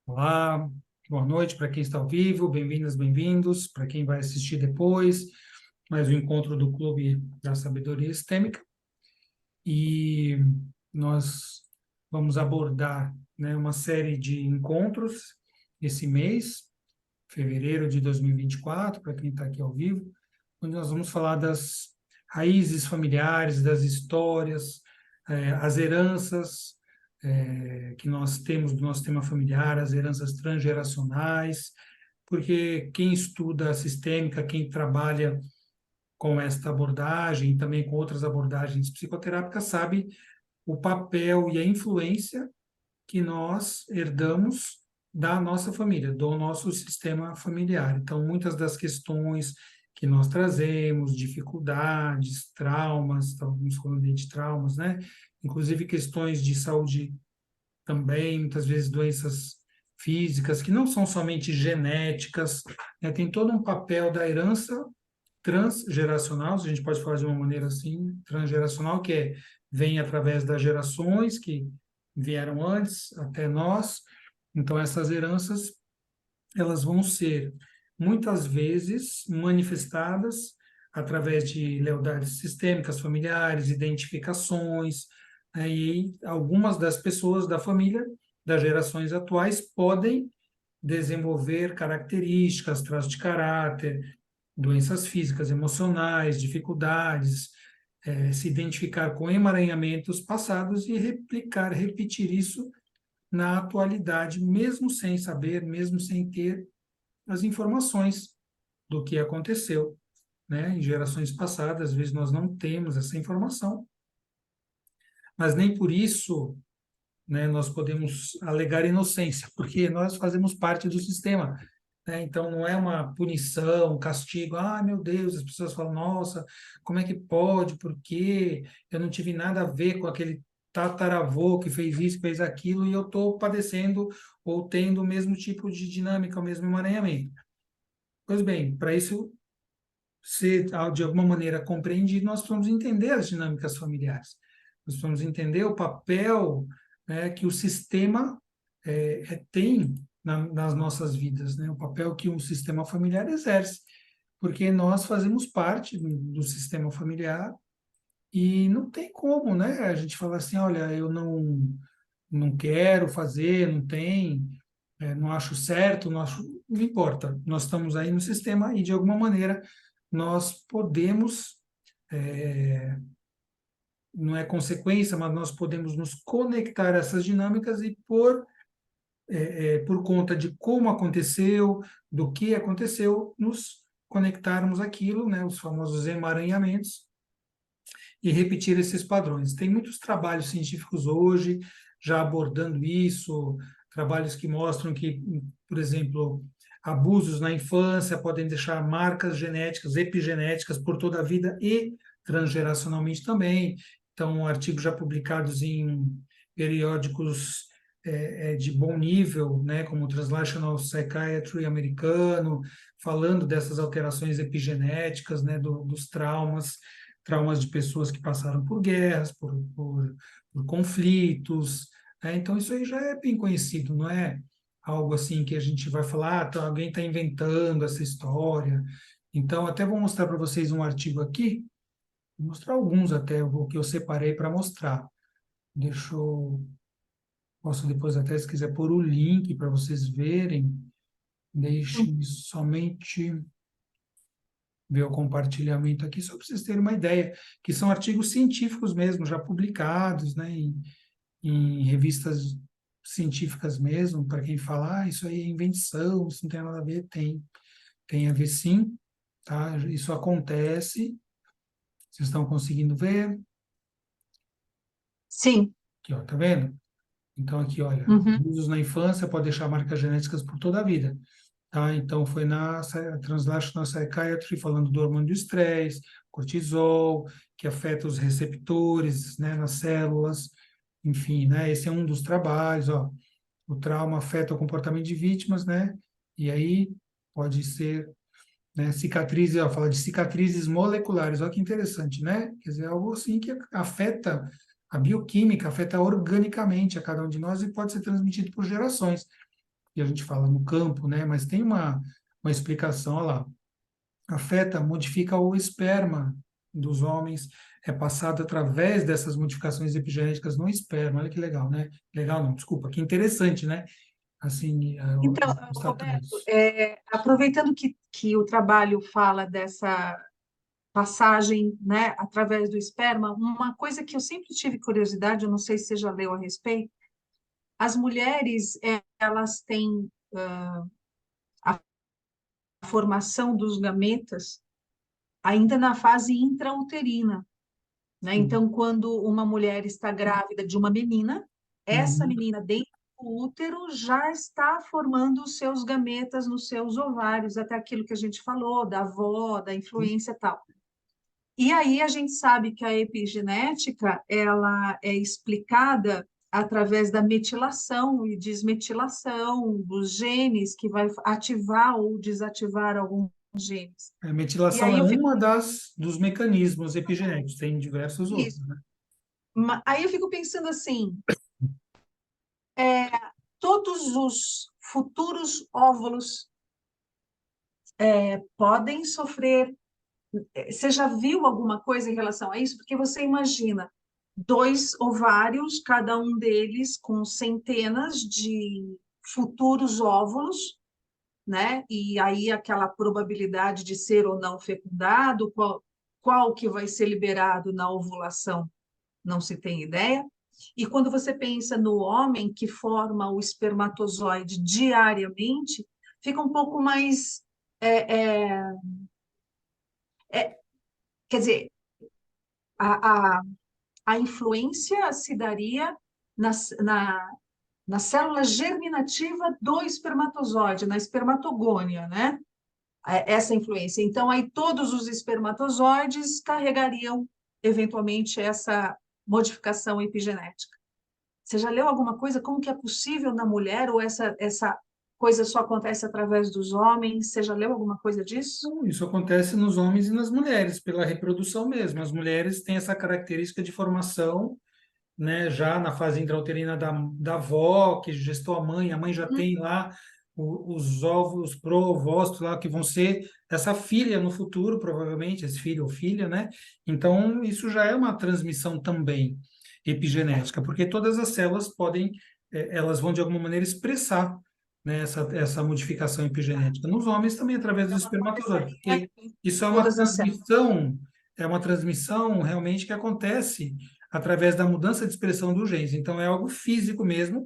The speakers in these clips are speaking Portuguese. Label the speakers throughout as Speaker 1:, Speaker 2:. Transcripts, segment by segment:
Speaker 1: Olá, boa noite para quem está ao vivo, bem-vindas, bem-vindos, para quem vai assistir depois, mais um encontro do Clube da Sabedoria Sistêmica. E nós vamos abordar, né, uma série de encontros esse mês, fevereiro de 2024, para quem está aqui ao vivo, onde nós vamos falar das raízes familiares, das histórias, as heranças que nós temos do nosso tema familiar, as heranças transgeracionais, porque quem estuda a sistêmica, quem trabalha com esta abordagem, também com outras abordagens psicoterápicas, sabe o papel e a influência que nós herdamos da nossa família, do nosso sistema familiar. Então, muitas das questões que nós trazemos, dificuldades, traumas, estamos falando de traumas, né? Inclusive questões de saúde também, muitas vezes doenças físicas, que não são somente genéticas, né? Tem todo um papel da herança transgeracional, a gente pode falar de uma maneira assim, transgeracional, vem através das gerações que vieram antes até nós. Então, essas heranças, elas vão ser muitas vezes manifestadas através de lealdades sistêmicas, familiares, identificações, né? E algumas das pessoas da família, das gerações atuais, podem desenvolver características, traços de caráter, doenças físicas, emocionais, dificuldades, se identificar com emaranhamentos passados e repetir isso na atualidade, mesmo sem saber, mesmo sem ter as informações do que aconteceu, né? Em gerações passadas, às vezes nós não temos essa informação, mas nem por isso, né, nós podemos alegar inocência, porque nós fazemos parte do sistema, né? Então não é uma punição, um castigo. Ah, meu Deus, as pessoas falam, nossa, como é que pode? Por quê? Eu não tive nada a ver com aquele tataravô que fez isso, fez aquilo, e eu estou padecendo ou tendo o mesmo tipo de dinâmica, o mesmo emaranhamento. Pois bem, para isso ser de alguma maneira compreendido, nós precisamos entender as dinâmicas familiares. Nós precisamos entender o papel, né, que o sistema tem nas nossas vidas, né? O papel que um sistema familiar exerce, porque nós fazemos parte do sistema familiar e não tem como, né? A gente falar assim, olha, eu não quero fazer, não tem, não acho certo, não acho, não importa. Nós estamos aí no sistema e de alguma maneira nós podemos, não é consequência, mas nós podemos nos conectar a essas dinâmicas e por conta de como aconteceu, do que aconteceu, nos conectarmos àquilo, né, os famosos emaranhamentos, e repetir esses padrões. Tem muitos trabalhos científicos hoje já abordando isso, trabalhos que mostram que, por exemplo, abusos na infância podem deixar marcas genéticas, epigenéticas por toda a vida e transgeracionalmente também. Então, artigos já publicados em periódicos de bom nível, né, como o Translational Psychiatry americano, falando dessas alterações epigenéticas, né, dos traumas de pessoas que passaram por guerras, por conflitos, né? Então, isso aí já é bem conhecido, não é algo assim que a gente vai falar, alguém está inventando essa história. Então, até vou mostrar para vocês um artigo aqui, vou mostrar alguns até, o que eu separei para mostrar. Deixa eu, posso depois até, se quiser, pôr o link para vocês verem. Deixe-me somente ver o compartilhamento aqui, só para vocês terem uma ideia, que são artigos científicos mesmo, já publicados, né, em revistas científicas mesmo, para quem fala, isso aí é invenção, isso não tem nada a ver, tem a ver sim, tá? Isso acontece, vocês estão conseguindo ver?
Speaker 2: Sim.
Speaker 1: Aqui, ó, tá vendo? Então, aqui, olha,
Speaker 2: Uhum.
Speaker 1: abusos na infância pode deixar marcas genéticas por toda a vida. Tá? Então, foi na Translational Psychiatry, falando do hormônio do estresse, cortisol, que afeta os receptores, né, nas células, enfim, né, esse é um dos trabalhos, ó, o trauma afeta o comportamento de vítimas, né, e aí pode ser, né, cicatrizes, ó, fala de cicatrizes moleculares, olha que interessante, né, quer dizer, algo assim que afeta a bioquímica, afeta organicamente a cada um de nós e pode ser transmitido por gerações. e a gente fala no campo, né? Mas tem uma explicação, olha lá. Afeta, modifica o esperma dos homens, é passado através dessas modificações epigenéticas no esperma. Olha que legal, né? Legal não, desculpa, que interessante, né? Assim,
Speaker 2: Então,
Speaker 1: constatar
Speaker 2: Roberto,
Speaker 1: isso.
Speaker 2: aproveitando que o trabalho fala dessa passagem, né, através do esperma, uma coisa que eu sempre tive curiosidade, eu não sei se você já leu a respeito, as mulheres, elas têm a formação dos gametas ainda na fase intrauterina, né?
Speaker 1: Sim.
Speaker 2: Então, quando uma mulher está grávida de uma menina, essa
Speaker 1: Uhum.
Speaker 2: menina dentro do útero já está formando os seus gametas nos seus ovários, até aquilo que a gente falou, da avó, da influência e tal. E aí a gente sabe que a epigenética, ela é explicada através da metilação e desmetilação dos genes, que vai ativar ou desativar alguns genes.
Speaker 1: A
Speaker 2: E
Speaker 1: metilação
Speaker 2: aí
Speaker 1: é
Speaker 2: eu fico,
Speaker 1: uma dos mecanismos epigenéticos, tem diversos outros,
Speaker 2: isso,
Speaker 1: né?
Speaker 2: aí eu fico pensando assim, todos os futuros óvulos podem sofrer. Você já viu alguma coisa em relação a isso? Porque você imagina dois ovários, cada um deles com centenas de futuros óvulos, né? E aí aquela probabilidade de ser ou não fecundado, qual que vai ser liberado na ovulação, não se tem ideia. E quando você pensa no homem que forma o espermatozoide diariamente, fica um pouco mais. é, é, quer dizer, a, a, a influência se daria na, na, na célula germinativa do espermatozoide, na espermatogônia, né? Essa influência. Então, aí todos os espermatozoides carregariam, eventualmente, essa modificação epigenética. Você já leu alguma coisa? Como que é possível na mulher ou essa coisa só acontece através dos homens? Você já leu alguma coisa disso?
Speaker 1: Então, isso acontece nos homens e nas mulheres, pela reprodução mesmo. As mulheres têm essa característica de formação, né, já na fase intrauterina da avó, que gestou a mãe já tem lá os óvulos proovócitos lá, que vão ser essa filha no futuro, provavelmente, esse filho ou filha, né? Então, isso já é uma transmissão também epigenética, porque todas as células podem, elas vão de alguma maneira expressar, né, essa modificação epigenética. Nos homens também através dos
Speaker 2: Então,
Speaker 1: espermatozoides,
Speaker 2: aconteceria
Speaker 1: porque
Speaker 2: em
Speaker 1: isso
Speaker 2: todas as células.
Speaker 1: é uma transmissão realmente que acontece através da mudança de expressão dos genes. Então, é algo físico mesmo,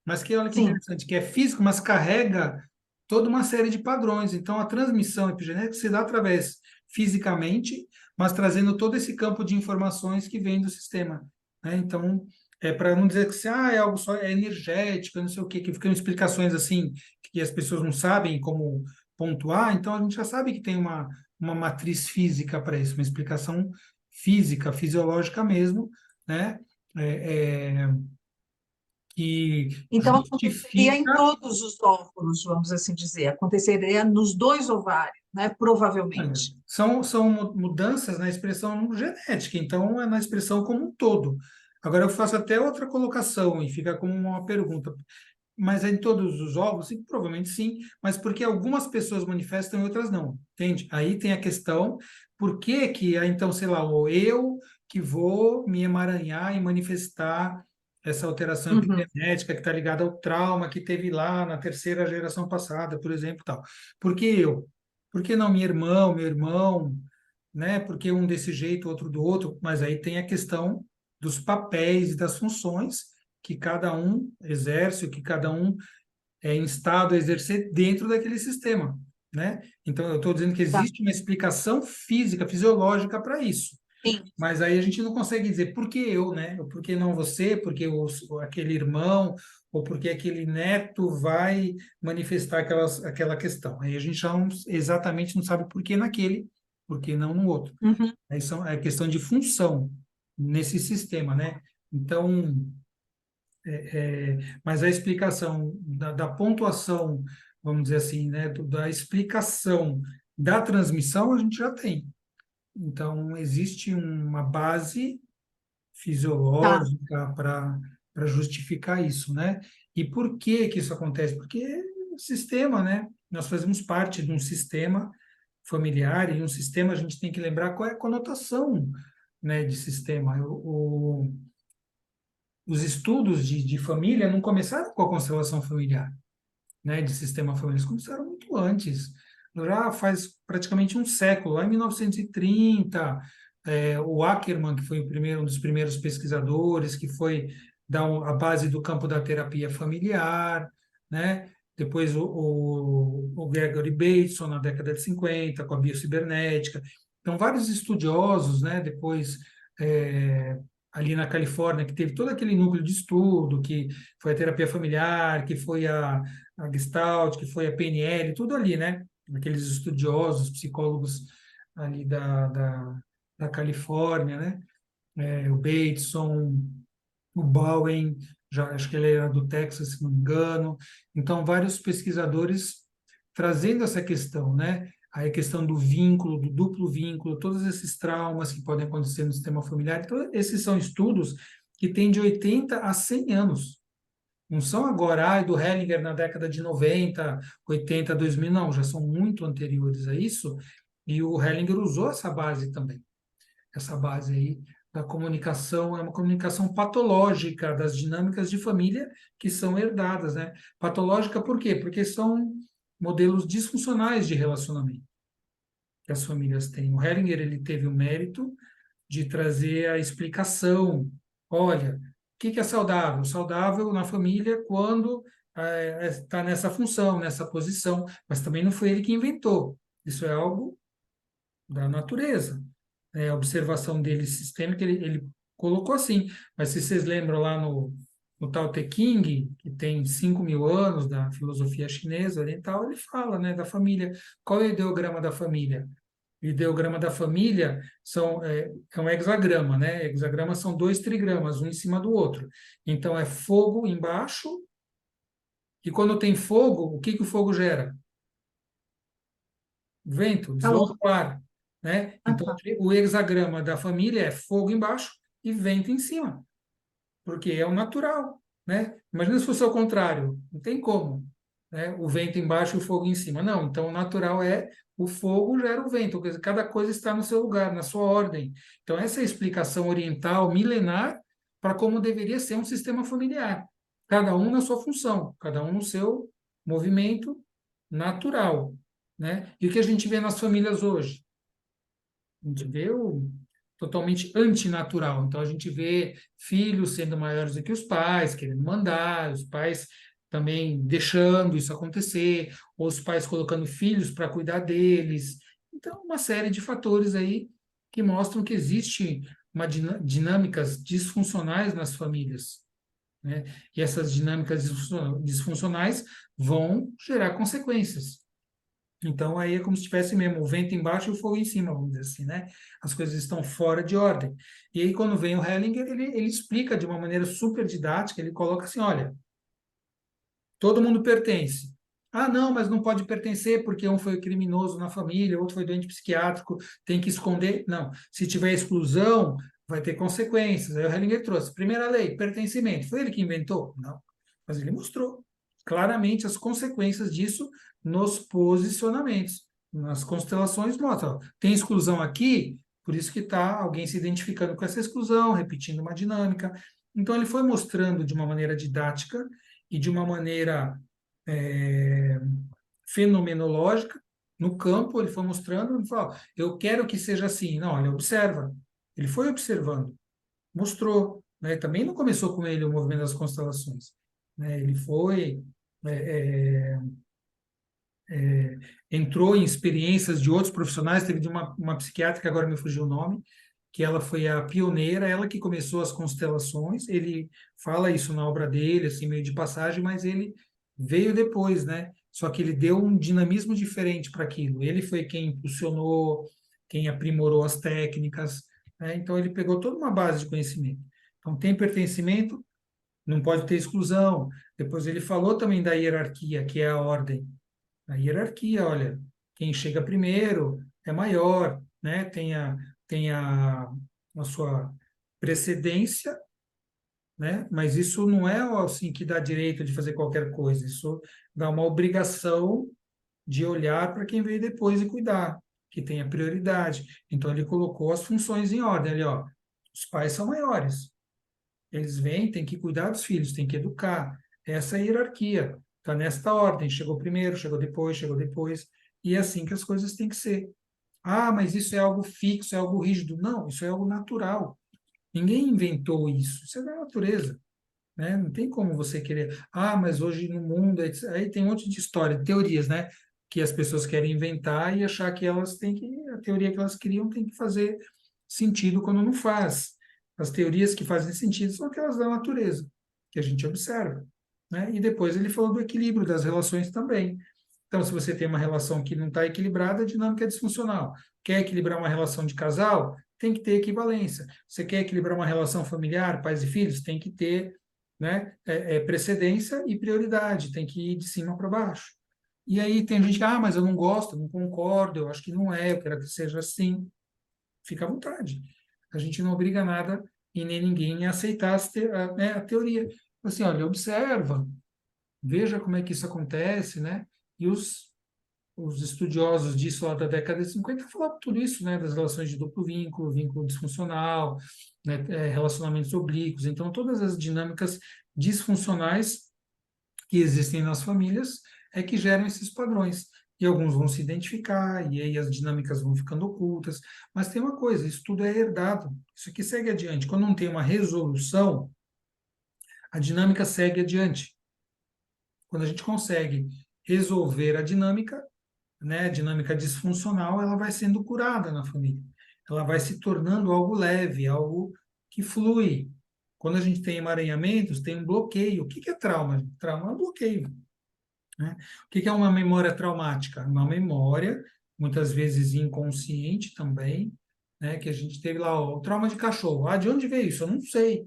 Speaker 1: mas que olha que
Speaker 2: Sim.
Speaker 1: interessante, que é físico, mas carrega toda uma série de padrões. Então, a transmissão epigenética se dá através fisicamente, mas trazendo todo esse campo de informações que vem do sistema, né? Então, é para não dizer que é algo só é energético, não sei o quê, que ficam explicações assim que as pessoas não sabem como pontuar. Então, a gente já sabe que tem uma matriz física para isso, uma explicação física, fisiológica mesmo, né? É, é, que
Speaker 2: Então, aconteceria em
Speaker 1: justifica.
Speaker 2: todos os óvulos, vamos assim dizer. Aconteceria nos dois ovários, né?
Speaker 1: Olha,
Speaker 2: Provavelmente.
Speaker 1: são mudanças na expressão genética, então é na expressão como um todo. Agora eu faço até outra colocação e fica como uma pergunta. Mas é em todos os ovos? Sim, provavelmente sim, mas porque algumas pessoas manifestam e outras não, entende? Aí tem a questão, por que que, então, sei lá, ou eu que vou me emaranhar e manifestar essa alteração
Speaker 2: Uhum.
Speaker 1: epigenética que está ligada ao trauma que teve lá na terceira geração passada, por exemplo, tal. Por que eu? Por que não meu irmão, né? Por que um desse jeito, outro do outro? Mas aí tem a questão dos papéis e das funções que cada um exerce, o que cada um é instado a exercer dentro daquele sistema, né? Então, eu estou dizendo que
Speaker 2: Tá.
Speaker 1: existe uma explicação física, fisiológica para isso.
Speaker 2: Sim.
Speaker 1: Mas aí a gente não consegue dizer por que eu, né? Ou por que não você, porque aquele irmão, ou porque aquele neto vai manifestar aquela questão. Aí a gente já não, exatamente não sabe por que naquele, por que não no outro.
Speaker 2: Uhum.
Speaker 1: Aí é questão de função nesse sistema, né? Então, mas a explicação da pontuação, vamos dizer assim, né, da explicação da transmissão, a gente já tem. Então, existe uma base
Speaker 2: Tá.
Speaker 1: fisiológica para justificar isso, né? E por que que isso acontece? Porque sistema, né? Nós fazemos parte de um sistema familiar, e um sistema a gente tem que lembrar qual é a conotação, né, de sistema. Os estudos de família não começaram com a constelação familiar, né, de sistema familiar, eles começaram muito antes, já faz praticamente um século, lá em 1930, o Ackermann, que foi um dos primeiros pesquisadores, que foi dar a base do campo da terapia familiar, né? Depois o Gregory Bateson, na década de 50, com a biocibernética. Então, vários estudiosos, né? Depois, é, ali na Califórnia, que teve todo aquele núcleo de estudo, que foi a terapia familiar, que foi a Gestalt, que foi a PNL, tudo ali, né? Aqueles estudiosos, psicólogos ali da Califórnia, né? O Bateson, o Bowen, já acho que ele era do Texas, se não me engano. Então, vários pesquisadores trazendo essa questão, né? Aí a questão do vínculo, do duplo vínculo, todos esses traumas que podem acontecer no sistema familiar. Então, esses são estudos que têm de 80 a 100 anos. Não são agora, do Hellinger na década de 90, 80, 2000, não, já são muito anteriores a isso, e o Hellinger usou essa base também. Essa base aí da comunicação é uma comunicação patológica das dinâmicas de família que são herdadas, né? Patológica por quê? Porque são modelos disfuncionais de relacionamento que as famílias têm. O Hellinger, ele teve o mérito de trazer a explicação. Olha, o que que é saudável? Saudável na família quando está nessa função, nessa posição, mas também não foi ele que inventou. Isso é algo da natureza. A observação dele sistêmica, ele colocou assim. Mas se vocês lembram lá no Tao Te Ching, que tem 5.000 anos da filosofia chinesa oriental, ele fala, né, da família. Qual é o ideograma da família? O ideograma da família é um hexagrama, né? Hexagrama são dois trigramas, um em cima do outro. Então, é fogo embaixo, e quando tem fogo, o que que o fogo gera? Vento, desloca
Speaker 2: Calor.
Speaker 1: o ar, né? Então,
Speaker 2: Aham.
Speaker 1: o hexagrama da família é fogo embaixo e vento em cima, porque é o natural, né? Imagina se fosse ao contrário, não tem como, né? O vento embaixo e o fogo em cima. Não, então o natural é o fogo gera o vento, quer dizer, cada coisa está no seu lugar, na sua ordem. Então essa é a explicação oriental milenar para como deveria ser um sistema familiar. Cada um na sua função, cada um no seu movimento natural, né? E o que a gente vê nas famílias hoje? A gente vê o totalmente antinatural. Então, a gente vê filhos sendo maiores do que os pais, querendo mandar, os pais também deixando isso acontecer, ou os pais colocando filhos para cuidar deles. Então, uma série de fatores aí que mostram que existe dinâmicas disfuncionais nas famílias, né? E essas dinâmicas disfuncionais vão gerar consequências. Então, aí é como se tivesse mesmo o vento embaixo e o fogo em cima, vamos dizer assim, né? As coisas estão fora de ordem. E aí, quando vem o Hellinger, ele explica de uma maneira super didática, ele coloca assim, olha, todo mundo pertence. Ah, não, mas não pode pertencer porque um foi criminoso na família, outro foi doente psiquiátrico, tem que esconder. Não, se tiver exclusão, vai ter consequências. Aí o Hellinger trouxe, primeira lei, pertencimento. Foi ele que inventou? Não, mas ele mostrou claramente as consequências disso nos posicionamentos. Nas constelações mostra, ó, tem exclusão aqui, por isso que está alguém se identificando com essa exclusão, repetindo uma dinâmica. Então ele foi mostrando de uma maneira didática e de uma maneira é, fenomenológica no campo, ele foi mostrando, ele falou, eu quero que seja assim. Não, olha, observa. Ele foi observando, mostrou, né? Também não começou com ele o movimento das constelações, né? Ele foi é, é, entrou em experiências de outros profissionais, teve de uma psiquiatra, que agora me fugiu o nome, que ela foi a pioneira, ela que começou as constelações, ele fala isso na obra dele, assim, meio de passagem, mas ele veio depois, né? Só que ele deu um dinamismo diferente para aquilo. Ele foi quem impulsionou, quem aprimorou as técnicas, né? Então ele pegou toda uma base de conhecimento. Então tem pertencimento, não pode ter exclusão. Depois ele falou também da hierarquia, que é a ordem. A hierarquia, olha, quem chega primeiro é maior, né? Tem a sua precedência, né? Mas isso não é assim que dá direito de fazer qualquer coisa. Isso dá uma obrigação de olhar para quem veio depois e cuidar, que tenha prioridade. Então ele colocou as funções em ordem ali, ó. Os pais são maiores. Eles vêm, têm que cuidar dos filhos, têm que educar. Essa é a hierarquia. Está nesta ordem. Chegou primeiro, chegou depois, chegou depois. E é assim que as coisas têm que ser. Ah, mas isso é algo fixo, é algo rígido. Não, isso é algo natural. Ninguém inventou isso. Isso é da natureza, né? Não tem como você querer. Ah, mas hoje no mundo aí tem um monte de história, teorias, né? Que as pessoas querem inventar e achar que elas têm que a teoria que elas criam tem que fazer sentido quando não faz. As teorias que fazem sentido são aquelas da natureza que a gente observa, né? E depois ele falou do equilíbrio das relações também. Então, se você tem uma relação que não está equilibrada, a dinâmica é disfuncional. Quer equilibrar uma relação de casal? Tem que ter equivalência. Você quer equilibrar uma relação familiar, pais e filhos? Tem que ter, né, precedência e prioridade. Tem que ir de cima para baixo. E aí tem gente que, ah, mas eu não gosto, não concordo, eu acho que não é, eu quero que seja assim. Fica à vontade. A gente não obriga nada e nem ninguém a aceitar né, a teoria. Assim, olha, observa, veja como é que isso acontece, né? E os estudiosos disso lá da década de 50 falavam tudo isso, né, das relações de duplo vínculo, vínculo disfuncional, né, relacionamentos oblíquos. Então, todas as dinâmicas disfuncionais que existem nas famílias é que geram esses padrões. E alguns vão se identificar, e aí as dinâmicas vão ficando ocultas. Mas tem uma coisa, isso tudo é herdado. Isso aqui segue adiante. Quando não tem uma resolução, a dinâmica segue adiante. Quando a gente consegue resolver a dinâmica, né, a dinâmica disfuncional, ela vai sendo curada na família. Ela vai se tornando algo leve, algo que flui. Quando a gente tem emaranhamentos, tem um bloqueio. O que que é trauma? Trauma é um bloqueio, né? O que que é uma memória traumática? Uma memória, muitas vezes inconsciente também, né, que a gente teve lá, ó, o trauma de cachorro. Ah, de onde veio isso? Eu não sei.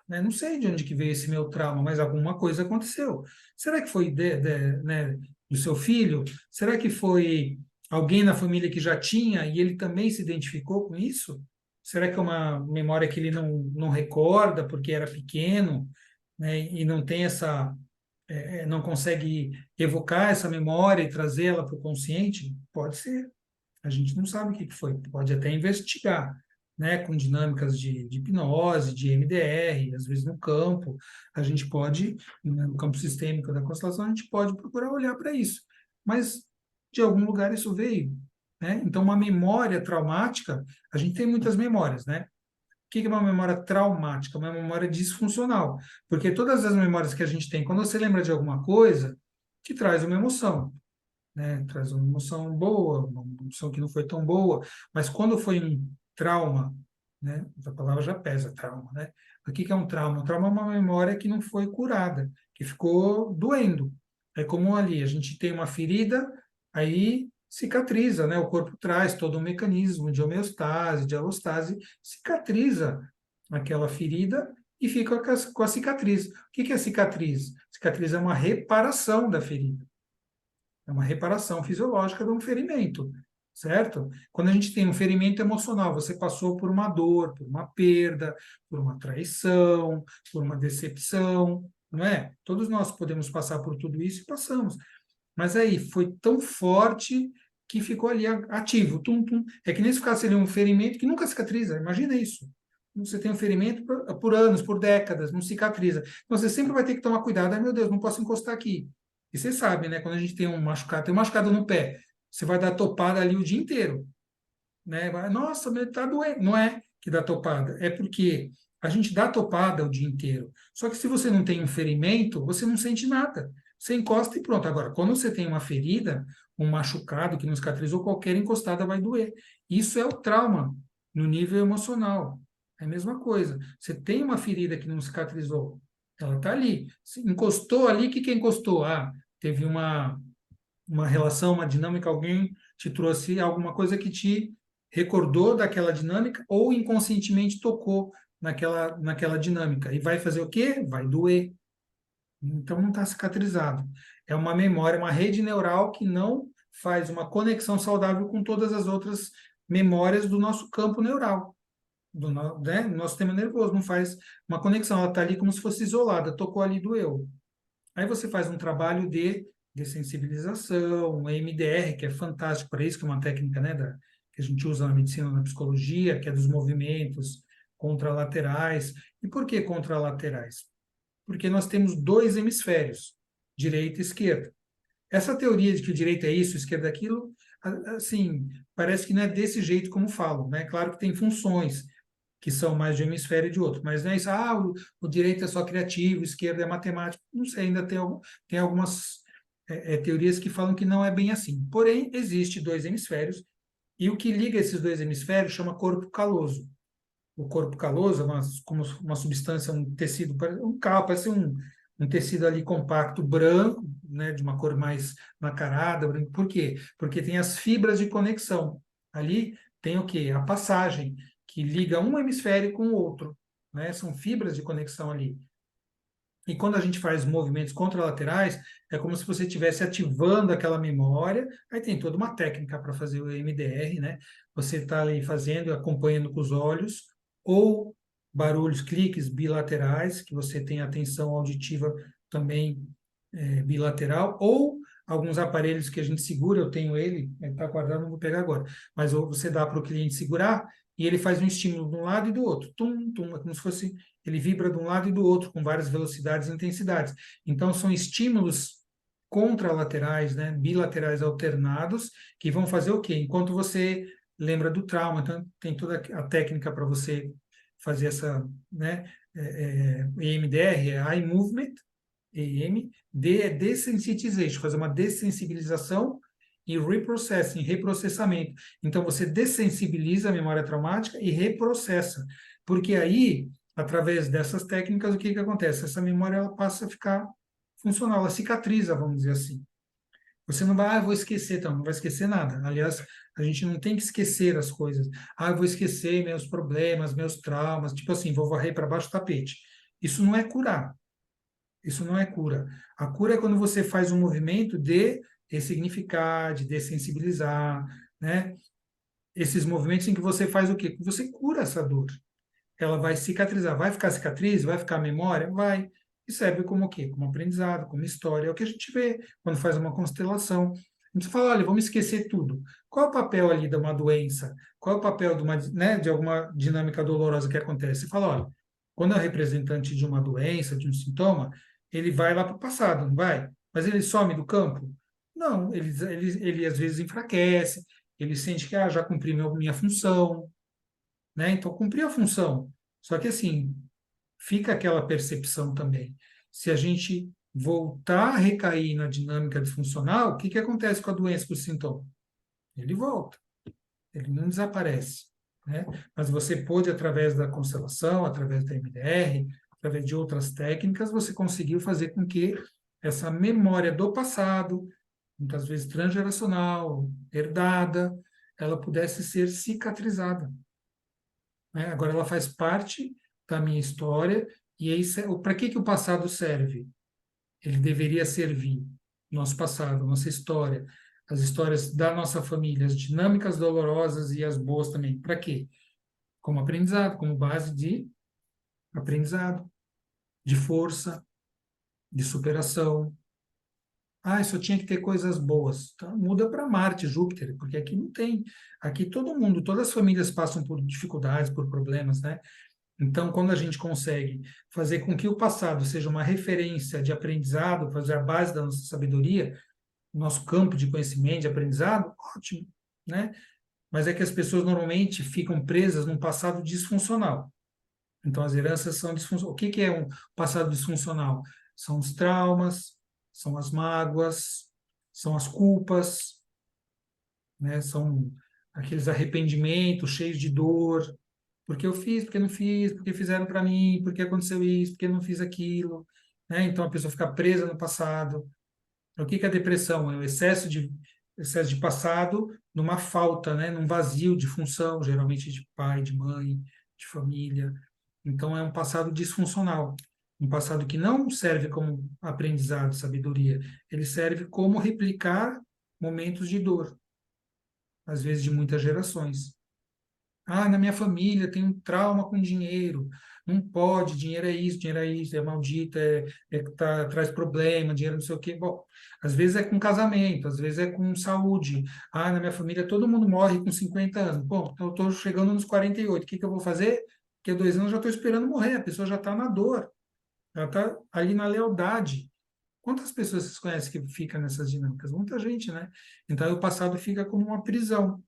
Speaker 1: Né? Não sei de onde que veio esse meu trauma, mas alguma coisa aconteceu. Será que foi né, do seu filho? Será que foi alguém na família que já tinha e ele também se identificou com isso? Será que é uma memória que ele não recorda porque era pequeno, né, e não tem não consegue evocar essa memória e trazê-la para o consciente? Pode ser. A gente não sabe o que que foi. Pode até investigar, né, com dinâmicas de hipnose, de MDR, às vezes no campo. A gente pode, né, no campo sistêmico da constelação, a gente pode procurar olhar para isso. Mas de algum lugar isso veio, né? Então, uma memória traumática, a gente tem muitas memórias, né? O que é uma memória traumática? Uma memória disfuncional. Porque todas as memórias que a gente tem, quando você lembra de alguma coisa, te traz uma emoção, né? Traz uma emoção boa, uma emoção que não foi tão boa, mas quando foi um trauma, né? A palavra já pesa, trauma, né? O que que é um trauma? Um trauma é uma memória que não foi curada, que ficou doendo. É como ali, a gente tem uma ferida, aí cicatriza, né? O corpo traz todo um mecanismo de homeostase, de alostase, cicatriza aquela ferida e fica com a cicatriz. O que que é cicatriz? Cicatriz é uma reparação da ferida. É uma reparação fisiológica de um ferimento, certo? Quando a gente tem um ferimento emocional, você passou por uma dor, por uma perda, por uma traição, por uma decepção, não é? Todos nós podemos passar por tudo isso e passamos. Mas aí foi tão forte que ficou ali ativo, tum, tum. É que nem se ficasse ali um ferimento que nunca cicatriza. Imagina isso. Você tem um ferimento por anos, por décadas, não cicatriza. Então você sempre vai ter que tomar cuidado. Ai, meu Deus, não posso encostar aqui. E você sabe, né? Quando a gente tem um machucado no pé, você vai dar topada ali o dia inteiro, né? Nossa, meu, tá doendo. Não é que dá topada, é porque a gente dá topada o dia inteiro. Só que se você não tem um ferimento, você não sente nada. Você encosta e pronto. Agora, quando você tem uma ferida, um machucado que não cicatrizou, qualquer encostada vai doer. Isso é o trauma no nível emocional. É a mesma coisa. Você tem uma ferida que não cicatrizou, ela está ali. Se encostou ali, o que que encostou? Ah, teve uma relação, uma dinâmica, alguém te trouxe alguma coisa que te recordou daquela dinâmica ou inconscientemente tocou naquela dinâmica. E vai fazer o quê? Vai doer. Então não está cicatrizado. É uma memória, uma rede neural que não faz uma conexão saudável com todas as outras memórias do nosso campo neural. né, do nosso sistema nervoso, não faz uma conexão, ela está ali como se fosse isolada, tocou ali, doeu. Aí você faz um trabalho de dessensibilização, um EMDR, que é fantástico para isso, que é uma técnica, né, que a gente usa na medicina, na psicologia, que é dos movimentos contralaterais. E por que contralaterais? Porque nós temos dois hemisférios, direita e esquerda. Essa teoria de que o direito é isso, o esquerdo é aquilo, assim, parece que não é desse jeito como falam, né? Claro que tem funções que são mais de um hemisfério e de outro, mas não é isso, o direito é só criativo, o esquerdo é matemático, não sei, ainda tem algumas teorias que falam que não é bem assim. Porém, existe dois hemisférios, e o que liga esses dois hemisférios chama corpo caloso. O corpo caloso é como uma substância, um tecido, um carro, parece um tecido ali compacto, branco, né, de uma cor mais nacarada, branco. Por quê? Porque tem as fibras de conexão. Ali tem o quê? A passagem, que liga um hemisfério com o outro, né? São fibras de conexão ali. E quando a gente faz movimentos contralaterais, é como se você estivesse ativando aquela memória. Aí tem toda uma técnica para fazer o MDR, né? Você está ali fazendo, acompanhando com os olhos, ou barulhos, cliques bilaterais, que você tem atenção auditiva também bilateral, ou alguns aparelhos que a gente segura, eu tenho ele está guardado, não vou pegar agora, mas você dá para o cliente segurar e ele faz um estímulo de um lado e do outro, tum, tum, é como se fosse ele vibra de um lado e do outro, com várias velocidades e intensidades. Então, são estímulos contralaterais, né, bilaterais alternados, que vão fazer o quê? Enquanto você lembra do trauma, então tem toda a técnica para você fazer essa, né, EMDR, é Eye Movement, EM, D é Desensitization, fazer uma dessensibilização e reprocessing, reprocessamento. Então, você dessensibiliza a memória traumática e reprocessa, porque aí através dessas técnicas, o que acontece? Essa memória ela passa a ficar funcional, ela cicatriza, vamos dizer assim. Você não vai, vou esquecer, então, não vai esquecer nada. Aliás, a gente não tem que esquecer as coisas. Eu vou esquecer meus problemas, meus traumas, tipo assim, vou varrer para baixo do tapete. Isso não é curar. Isso não é cura. A cura é quando você faz um movimento de ressignificar, de dessensibilizar, né? Esses movimentos em que você faz o quê? Você cura essa dor, ela vai cicatrizar. Vai ficar cicatriz? Vai ficar memória? Vai. E serve como o quê? Como aprendizado, como história. É o que a gente vê quando faz uma constelação. A gente fala, olha, vamos esquecer tudo. Qual é o papel ali de uma doença? Qual é o papel de, né, de alguma dinâmica dolorosa que acontece? Você fala, olha, quando é o representante de uma doença, de um sintoma, ele vai lá para o passado, não vai? Mas ele some do campo? Não, ele às vezes enfraquece, ele sente que já cumpri minha função, né? Então, cumprir a função. Só que, assim, fica aquela percepção também. Se a gente voltar a recair na dinâmica disfuncional, o que acontece com a doença, com o sintoma? Ele volta, ele não desaparece, né? Mas você pôde, através da constelação, através da MDR, através de outras técnicas, você conseguiu fazer com que essa memória do passado, muitas vezes transgeracional, herdada, ela pudesse ser cicatrizada, né? Agora ela faz parte da minha história e aí para que o passado serve? Ele deveria servir nosso passado, nossa história, as histórias da nossa família, as dinâmicas dolorosas e as boas também. Para quê? Como aprendizado, como base de aprendizado, de força, de superação. Só tinha que ter coisas boas. Então, muda para Marte, Júpiter, porque aqui não tem. Aqui todo mundo, todas as famílias passam por dificuldades, por problemas, né? Então, quando a gente consegue fazer com que o passado seja uma referência de aprendizado, fazer a base da nossa sabedoria, nosso campo de conhecimento, de aprendizado, ótimo, né? Mas é que as pessoas normalmente ficam presas num passado disfuncional. Então, as heranças são disfuncionais. O que é um passado disfuncional? São os traumas, são as mágoas, são as culpas, né? São aqueles arrependimentos cheios de dor, porque eu fiz, porque não fiz, porque fizeram para mim, porque aconteceu isso, porque eu não fiz aquilo, né? Então a pessoa fica presa no passado. O que é a depressão? É o excesso de passado numa falta, né? Num vazio de função, geralmente de pai, de mãe, de família. Então é um passado disfuncional, um passado que não serve como aprendizado, sabedoria, ele serve como replicar momentos de dor, às vezes de muitas gerações. Ah, na minha família tem um trauma com dinheiro. Não pode, dinheiro é isso, é maldito, traz problema, dinheiro não sei o quê. Bom, às vezes é com casamento, às vezes é com saúde. Ah, na minha família todo mundo morre com 50 anos. Bom, então eu estou chegando nos 48. O que que eu vou fazer? Porque há 2 anos eu já estou esperando morrer, a pessoa já está na dor, ela está ali na lealdade. Quantas pessoas vocês conhecem que ficam nessas dinâmicas? Muita gente, né? Então, o passado fica como uma prisão.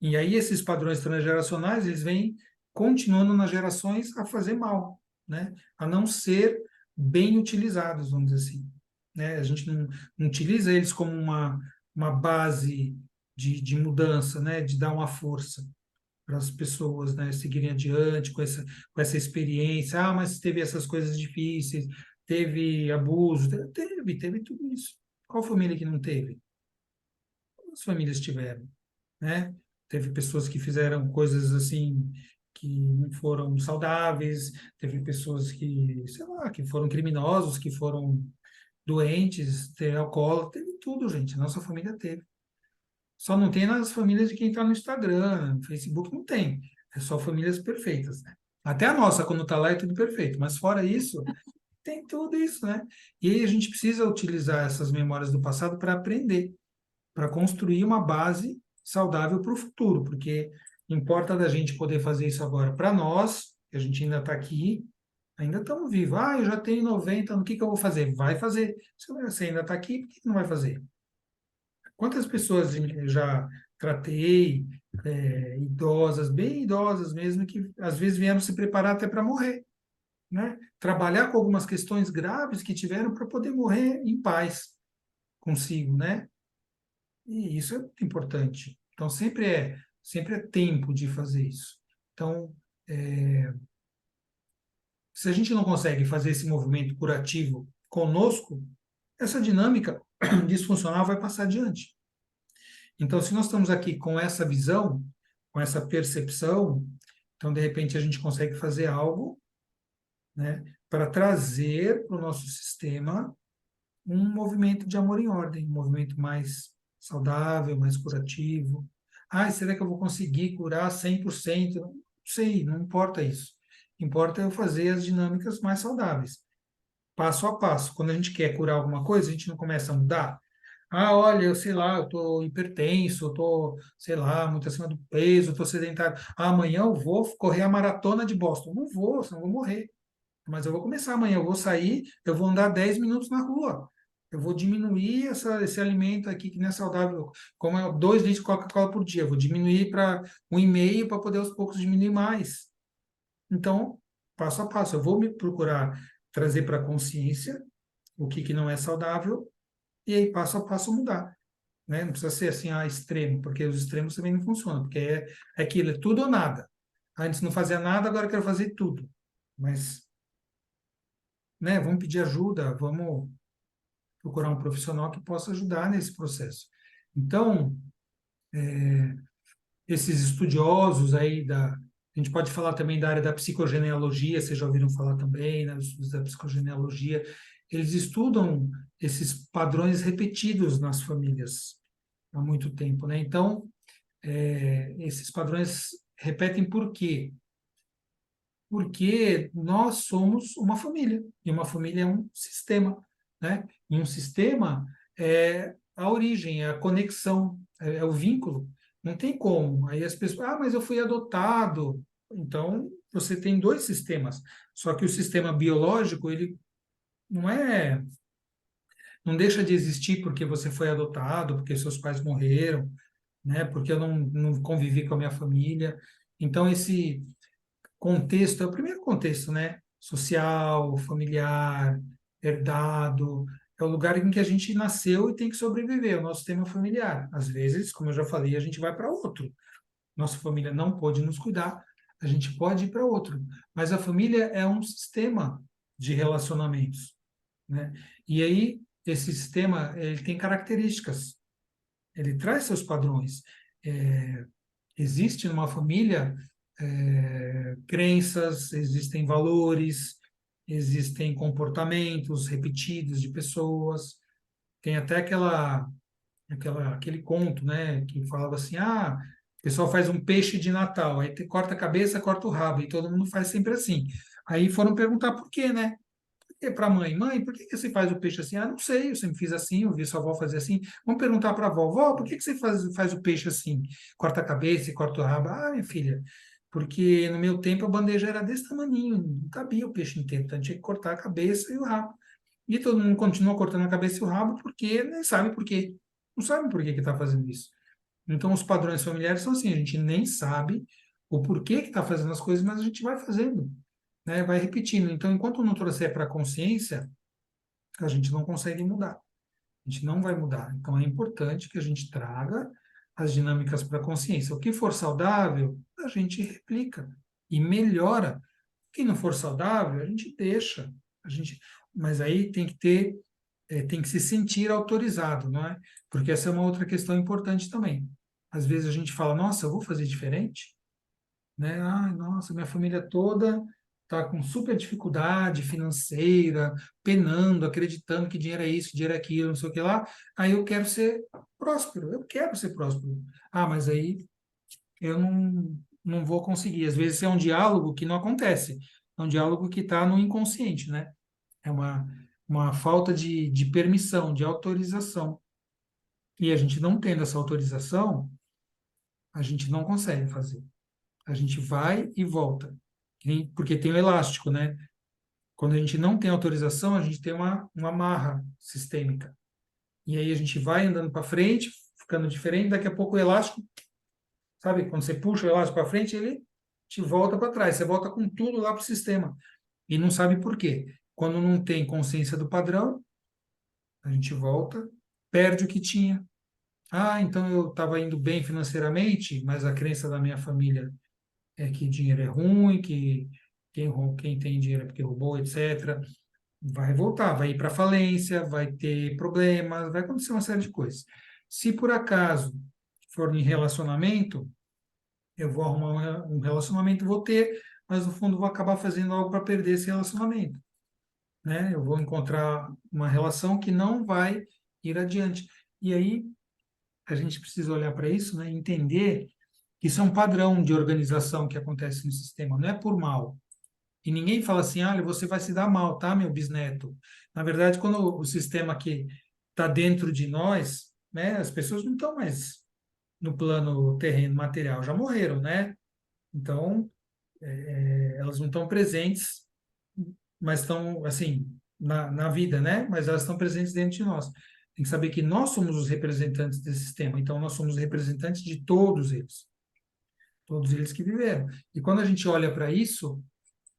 Speaker 1: E aí esses padrões transgeracionais, eles vêm continuando nas gerações a fazer mal, né? A não ser bem utilizados, vamos dizer assim, né? A gente não utiliza eles como uma base de mudança, né? De dar uma força para as pessoas, né? Seguirem adiante com essa experiência. Ah, mas teve essas coisas difíceis, teve abuso, teve tudo isso. Qual família que não teve? As famílias tiveram, né? Teve pessoas que fizeram coisas assim que não foram saudáveis, teve pessoas que, sei lá, que foram criminosos, que foram doentes, teve alcoólatra, teve tudo, gente. Nossa família teve. Só não tem nas famílias de quem está no Instagram, no Facebook não tem. É só famílias perfeitas, né? Até a nossa, quando está lá, é tudo perfeito. Mas fora isso, tem tudo isso, né? E aí a gente precisa utilizar essas memórias do passado para aprender, para construir uma base saudável para o futuro, porque importa da gente poder fazer isso agora para nós, que a gente ainda está aqui, ainda estamos vivos. Ah, eu já tenho 90, o que que eu vou fazer? Vai fazer. Se você ainda está aqui, por que que não vai fazer? Quantas pessoas eu já tratei, idosas, bem idosas mesmo, que às vezes vieram se preparar até para morrer, né? Trabalhar com algumas questões graves que tiveram para poder morrer em paz consigo, né? E isso é muito importante. Então, sempre é tempo de fazer isso. Então, se a gente não consegue fazer esse movimento curativo conosco, essa dinâmica disfuncional vai passar adiante. Então, se nós estamos aqui com essa visão, com essa percepção, então, de repente, a gente consegue fazer algo, né, para trazer para o nosso sistema um movimento de amor em ordem, um movimento mais saudável, mais curativo. Ah, será que eu vou conseguir curar 100%? Não sei, não importa isso. Importa eu fazer as dinâmicas mais saudáveis, passo a passo. Quando a gente quer curar alguma coisa, a gente não começa a mudar. Ah, olha, eu sei lá, eu estou hipertenso, eu estou, sei lá, muito acima do peso, eu estou sedentário. Ah, amanhã eu vou correr a maratona de Boston. Não vou, senão eu vou morrer. Mas eu vou começar amanhã, eu vou sair, eu vou andar 10 minutos na rua. Eu vou diminuir esse alimento aqui que não é saudável, como é 2 litros de Coca-Cola por dia. Eu vou diminuir para 1,5 para poder aos poucos diminuir mais. Então, passo a passo, eu vou me procurar trazer para a consciência o que não é saudável e aí passo a passo mudar. Né? Não precisa ser assim, extremo, porque os extremos também não funcionam, porque é aquilo, é tudo ou nada. Antes não fazia nada, agora eu quero fazer tudo. Mas, né, vamos pedir ajuda, vamos procurar um profissional que possa ajudar nesse processo. Então, esses estudiosos aí a gente pode falar também da área da psicogenealogia, vocês já ouviram falar também, né, os estudos da psicogenealogia, eles estudam esses padrões repetidos nas famílias há muito tempo, né? Então, esses padrões repetem por quê? Porque nós somos uma família, e uma família é um sistema, né? E um sistema é a origem, é a conexão, é o vínculo. Não tem como. Aí as pessoas, mas eu fui adotado. Então, você tem dois sistemas. Só que o sistema biológico, ele não é, não deixa de existir porque você foi adotado, porque seus pais morreram, né? Porque eu não convivi com a minha família. Então, esse contexto, é o primeiro contexto, né? Social, familiar, herdado, é o lugar em que a gente nasceu e tem que sobreviver, é o nosso sistema familiar. Às vezes, como eu já falei, a gente vai para outro. Nossa família não pode nos cuidar, a gente pode ir para outro. Mas a família é um sistema de relacionamentos, né? E aí, esse sistema, ele tem características, ele traz seus padrões. É, existe numa família crenças, existem valores, existem comportamentos repetidos de pessoas. Tem até aquele conto, né, que falava assim, O pessoal faz um peixe de Natal, aí corta a cabeça, corta o rabo, e todo mundo faz sempre assim. Aí foram perguntar por quê, né? E para a mãe, mãe, por que que você faz o peixe assim? Ah, não sei, eu sempre fiz assim, eu vi sua avó fazer assim. Vamos perguntar para a avó, vó, por que que você faz o peixe assim? Corta a cabeça e corta o rabo. Ah, minha filha, porque no meu tempo a bandeja era desse tamaninho, não cabia o peixe inteiro, então tinha que cortar a cabeça e o rabo. E todo mundo continua cortando a cabeça e o rabo porque nem sabe por quê. Não sabe por que que está fazendo isso. Então, os padrões familiares são assim, a gente nem sabe o porquê que está fazendo as coisas, mas a gente vai fazendo, né? Vai repetindo. Então, enquanto não trouxer para a consciência, a gente não consegue mudar. A gente não vai mudar. Então, é importante que a gente traga as dinâmicas para a consciência. O que for saudável, a gente replica e melhora. O que não for saudável, a gente deixa. A gente, mas aí tem que ter, tem que se sentir autorizado, não é? Porque essa é uma outra questão importante também. Às vezes a gente fala, nossa, eu vou fazer diferente, né? Ah, nossa, minha família toda está com super dificuldade financeira, penando, acreditando que dinheiro é isso, dinheiro é aquilo, não sei o que lá. Aí eu quero ser próspero, eu quero ser próspero. Ah, mas aí eu não vou conseguir. Às vezes é um diálogo que não acontece, é um diálogo que está no inconsciente, né? É uma falta de permissão, de autorização. E a gente não tendo essa autorização, a gente não consegue fazer. A gente vai e volta. Porque tem o elástico, né? Quando a gente não tem autorização, a gente tem uma amarra sistêmica. E aí a gente vai andando para frente, ficando diferente, daqui a pouco o elástico, sabe? Quando você puxa o elástico para frente, ele te volta para trás. Você volta com tudo lá para o sistema. E não sabe por quê. Quando não tem consciência do padrão, a gente volta, perde o que tinha. Ah, então eu estava indo bem financeiramente, mas a crença da minha família é que dinheiro é ruim, que quem tem dinheiro é porque roubou, etc. Vai voltar, vai ir para falência, vai ter problemas, vai acontecer uma série de coisas. Se por acaso for em relacionamento, eu vou arrumar um relacionamento, vou ter, mas no fundo vou acabar fazendo algo para perder esse relacionamento, né? Eu vou encontrar uma relação que não vai ir adiante. E aí a gente precisa olhar para isso, né? Entender que isso é um padrão de organização que acontece no sistema, não é por mal. E ninguém fala assim, olha, você vai se dar mal, tá, meu bisneto? Na verdade, quando o sistema que está dentro de nós, né, as pessoas não estão mais no plano terreno material, já morreram, né? Então, elas não estão presentes, mas estão, assim, na vida, né? Mas elas estão presentes dentro de nós. Tem que saber que nós somos os representantes desse sistema, então nós somos os representantes de todos eles que viveram. E quando a gente olha para isso,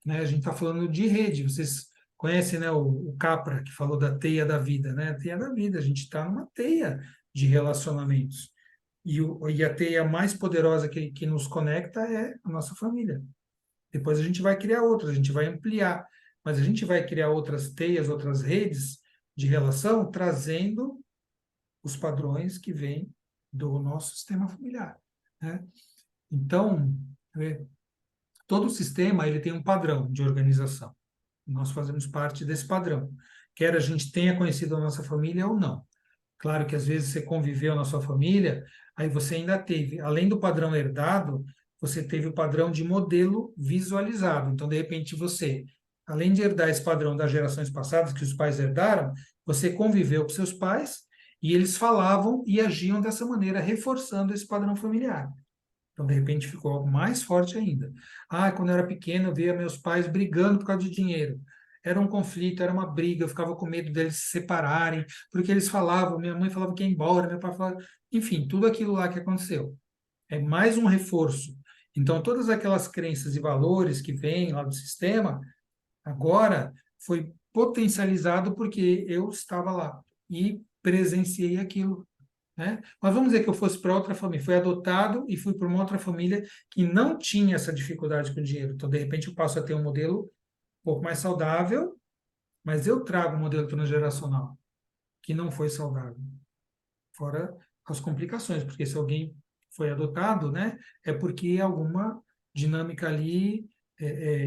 Speaker 1: né? A gente está falando de rede. Vocês conhecem, né, o Capra, que falou da teia da vida, né? A teia da vida. A gente está numa teia de relacionamentos. E a teia mais poderosa que nos conecta é a nossa família. Depois a gente vai criar outras, a gente vai ampliar. Mas a gente vai criar outras teias, outras redes de relação, trazendo os padrões que vêm do nosso sistema familiar, né? Então, é, todo sistema ele tem um padrão de organização. Nós fazemos parte desse padrão. Quer a gente tenha conhecido a nossa família ou não. Claro que às vezes você conviveu na sua família, aí você ainda teve, além do padrão herdado, você teve o padrão de modelo visualizado. Então, de repente, você, além de herdar esse padrão das gerações passadas, que os pais herdaram, você conviveu com seus pais e eles falavam e agiam dessa maneira, reforçando esse padrão familiar. Então, de repente, ficou algo mais forte ainda. Ah, quando eu era pequeno, eu via meus pais brigando por causa de dinheiro. Era um conflito, era uma briga, eu ficava com medo deles se separarem, porque eles falavam, minha mãe falava que ia embora, meu pai falava, enfim, tudo aquilo lá que aconteceu. É mais um reforço. Então, todas aquelas crenças e valores que vêm lá do sistema, agora foi potencializado porque eu estava lá e presenciei aquilo, né? Mas vamos dizer que eu fosse para outra família, fui adotado e fui para uma outra família que não tinha essa dificuldade com o dinheiro. Então, de repente, eu passo a ter um modelo um pouco mais saudável, mas eu trago um modelo transgeracional que não foi saudável, fora as complicações, porque se alguém foi adotado, né, é porque alguma dinâmica ali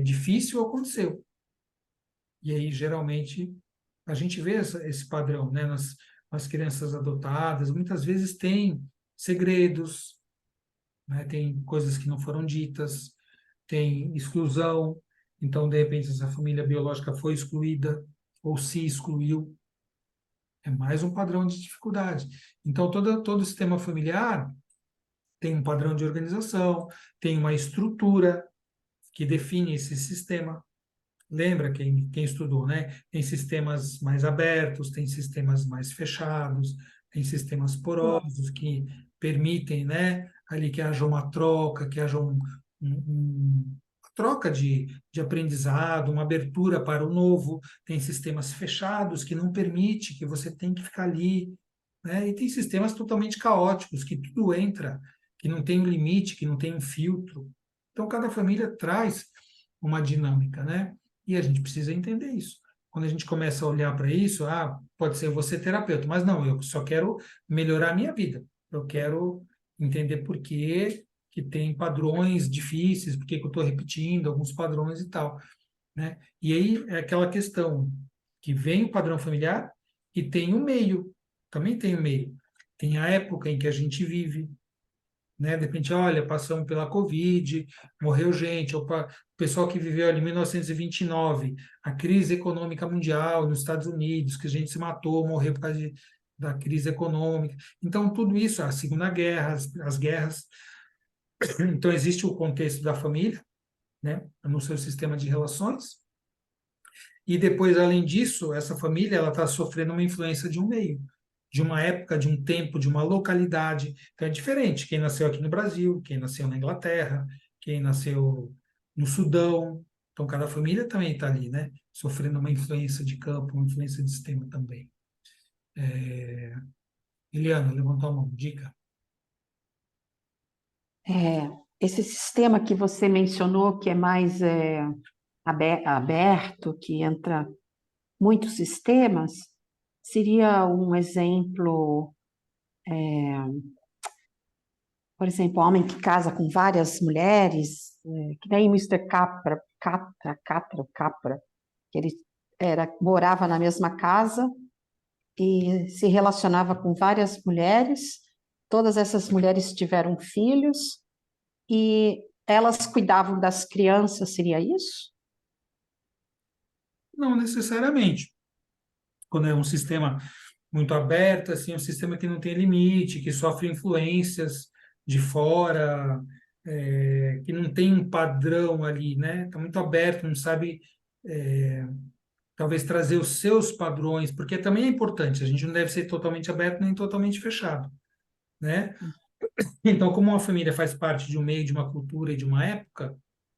Speaker 1: difícil aconteceu. E aí, geralmente, a gente vê esse padrão, né, nas crianças adotadas, muitas vezes tem segredos, né? Tem coisas que não foram ditas, tem exclusão, então, de repente, essa família biológica foi excluída ou se excluiu, é mais um padrão de dificuldade. Então, todo o sistema familiar tem um padrão de organização, tem uma estrutura que define esse sistema. Lembra quem estudou, né? Tem sistemas mais abertos, tem sistemas mais fechados, tem sistemas porosos que permitem, né, ali que haja uma troca, que haja uma troca de aprendizado, uma abertura para o novo. Tem sistemas fechados que não permite, que você tem que ficar ali, né? E tem sistemas totalmente caóticos, que tudo entra, que não tem um limite, que não tem um filtro. Então, cada família traz uma dinâmica, né? E a gente precisa entender isso. Quando a gente começa a olhar para isso, pode ser você terapeuta, mas não, eu só quero melhorar a minha vida. Eu quero entender por que tem padrões difíceis, por que eu estou repetindo alguns padrões e tal, né? E aí é aquela questão que vem o padrão familiar e tem o meio, também tem o meio. Tem a época em que a gente vive, né? De repente, olha, passamos pela Covid, morreu gente, opa, o pessoal que viveu ali em 1929, a crise econômica mundial nos Estados Unidos, que a gente se matou, morreu por causa da crise econômica. Então, tudo isso, a Segunda Guerra, as guerras. Então, existe o contexto da família, né? No seu sistema de relações. E depois, além disso, essa família ela está sofrendo uma influência de um meio, de uma época, de um tempo, de uma localidade. Então é diferente. Quem nasceu aqui no Brasil, quem nasceu na Inglaterra, quem nasceu no Sudão. Então cada família também está ali, né? Sofrendo uma influência de campo, uma influência de sistema também. Eliana, levantou a mão. Dica.
Speaker 3: Esse sistema que você mencionou, que é mais aberto, que entra muitos sistemas, seria um exemplo, por exemplo, homem que casa com várias mulheres, que nem Mister Capra, que ele morava na mesma casa e se relacionava com várias mulheres, todas essas mulheres tiveram filhos e elas cuidavam das crianças, seria isso?
Speaker 1: Não necessariamente. Quando é um sistema muito aberto, assim, um sistema que não tem limite, que sofre influências de fora, que não tem um padrão ali, né? Está muito aberto, não sabe, talvez trazer os seus padrões, porque também é importante, a gente não deve ser totalmente aberto nem totalmente fechado, né? Então, como uma família faz parte de um meio, de uma cultura e de uma época,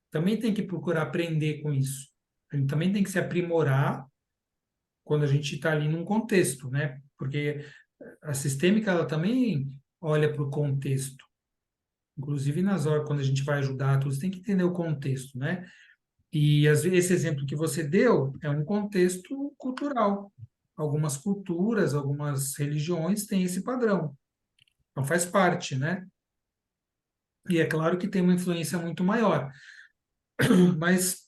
Speaker 1: também tem que procurar aprender com isso. A gente também tem que se aprimorar quando a gente está ali num contexto, né? Porque a sistêmica ela também olha para o contexto. Inclusive nas horas quando a gente vai ajudar, todos tem que entender o contexto, né? E às vezes esse exemplo que você deu é um contexto cultural. Algumas culturas, algumas religiões têm esse padrão. Então faz parte, né? E é claro que tem uma influência muito maior, mas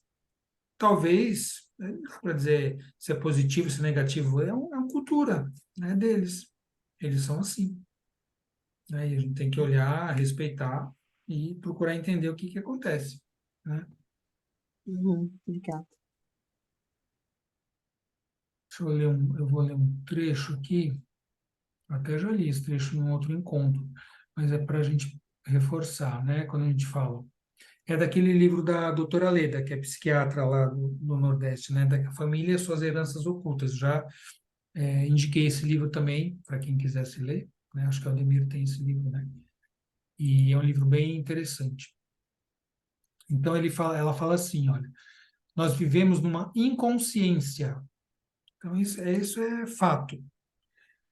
Speaker 1: talvez, não dá para dizer se é positivo, se é negativo, é uma cultura, né, deles. Eles são assim, né? E a gente tem que olhar, respeitar e procurar entender o que acontece, né?
Speaker 3: Obrigada.
Speaker 1: Eu vou ler um trecho aqui, até já li esse trecho em um outro encontro, mas é para a gente reforçar, né? Quando a gente fala. É daquele livro da doutora Leda, que é psiquiatra lá do Nordeste, né? Da Família e Suas Heranças Ocultas. Já indiquei esse livro também, para quem quisesse ler, né? Acho que o Aldemir tem esse livro, né? E é um livro bem interessante. Então ela fala assim, olha, nós vivemos numa inconsciência. Então isso é fato,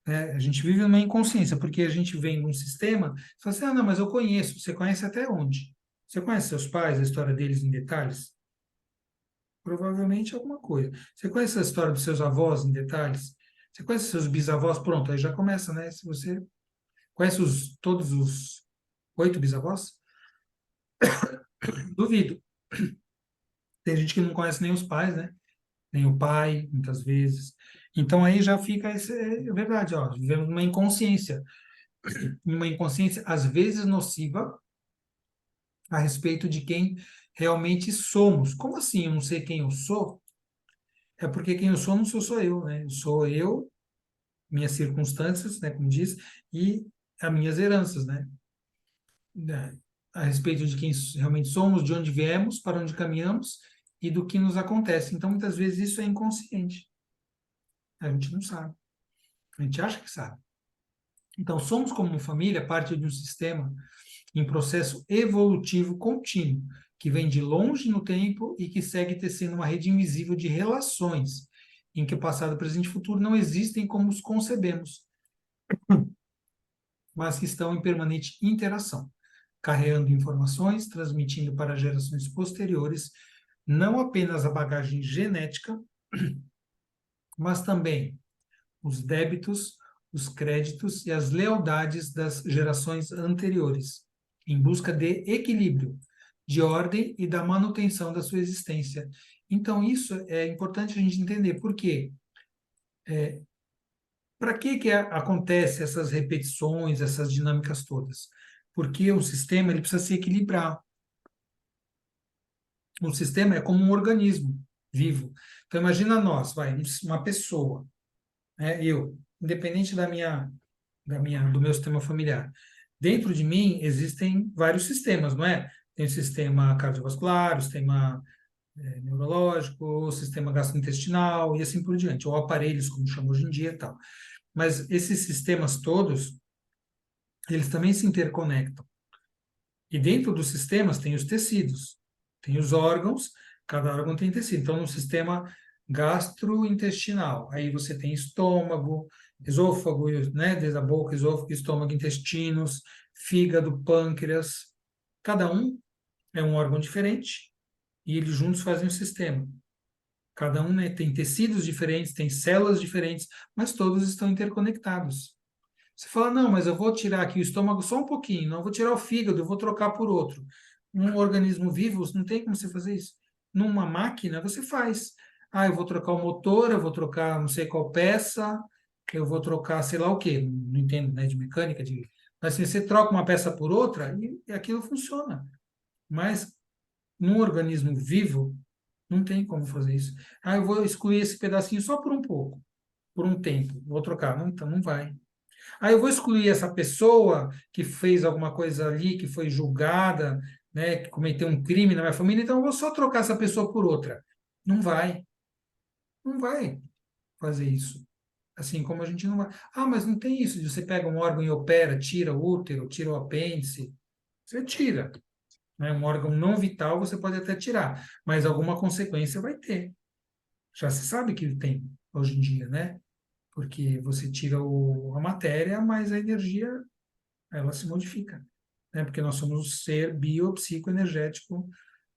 Speaker 1: né? A gente vive numa inconsciência, porque a gente vem num sistema, você fala assim, não, mas eu conheço. Você conhece até onde? Você conhece seus pais, a história deles em detalhes? Provavelmente alguma coisa. Você conhece a história dos seus avós em detalhes? Você conhece seus bisavós? Pronto, aí já começa, né? Se você conhece todos os 8 bisavós? Duvido. Tem gente que não conhece nem os pais, né? Nem o pai, muitas vezes. Então aí já fica, é verdade, ó, vivemos uma inconsciência às vezes nociva, a respeito de quem realmente somos. Como assim eu não sei quem eu sou? É porque quem eu sou não sou só eu, né? Eu sou eu, minhas circunstâncias, né, como diz, e as minhas heranças, né? Né, a respeito de quem realmente somos, de onde viemos, para onde caminhamos e do que nos acontece. Então, muitas vezes isso é inconsciente. A gente não sabe. A gente acha que sabe. Então, somos como uma família, parte de um sistema em processo evolutivo contínuo, que vem de longe no tempo e que segue tecendo uma rede invisível de relações, em que o passado, presente e futuro não existem como os concebemos, mas que estão em permanente interação, carregando informações, transmitindo para gerações posteriores não apenas a bagagem genética, mas também os débitos, os créditos e as lealdades das gerações anteriores, em busca de equilíbrio, de ordem e da manutenção da sua existência. Então, isso é importante a gente entender, por quê? Para que acontece essas repetições, essas dinâmicas todas? Porque o sistema ele precisa se equilibrar. O sistema é como um organismo vivo. Então, imagina nós, vai, uma pessoa, né, eu, independente do meu sistema familiar. Dentro de mim existem vários sistemas, não é? Tem o sistema cardiovascular, o sistema neurológico, o sistema gastrointestinal e assim por diante, ou aparelhos, como chama hoje em dia e tal. Mas esses sistemas todos, eles também se interconectam. E dentro dos sistemas tem os tecidos, tem os órgãos, cada órgão tem tecido. Então, no sistema gastrointestinal, aí você tem estômago, esôfago, né, desde a boca, esôfago, estômago, intestinos, fígado, pâncreas. Cada um é um órgão diferente e eles juntos fazem um sistema. Cada um, né, tem tecidos diferentes, tem células diferentes, mas todos estão interconectados. Você fala, não, mas eu vou tirar aqui o estômago só um pouquinho, não vou tirar o fígado, eu vou trocar por outro. Um organismo vivo, não tem como você fazer isso. Numa máquina, você faz. Ah, eu vou trocar o motor, eu vou trocar não sei qual peça, eu vou trocar sei lá o quê. Não entendo, né, de mecânica, mas assim, você troca uma peça por outra e aquilo funciona. Mas num organismo vivo, não tem como fazer isso. Ah, eu vou excluir esse pedacinho só por um pouco, por um tempo, vou trocar. Não, então não vai. Aí eu vou excluir essa pessoa que fez alguma coisa ali, que foi julgada, né, que cometeu um crime na minha família, então eu vou só trocar essa pessoa por outra. Não vai, não vai fazer isso. Assim como a gente não vai. Ah, mas não tem isso de você pega um órgão e opera, tira o útero, tira o apêndice. Você tira. Né? Um órgão não vital você pode até tirar, mas alguma consequência vai ter. Já se sabe que tem hoje em dia, né? Porque você tira a matéria, mas a energia ela se modifica, né? Porque nós somos um ser biopsicoenergético,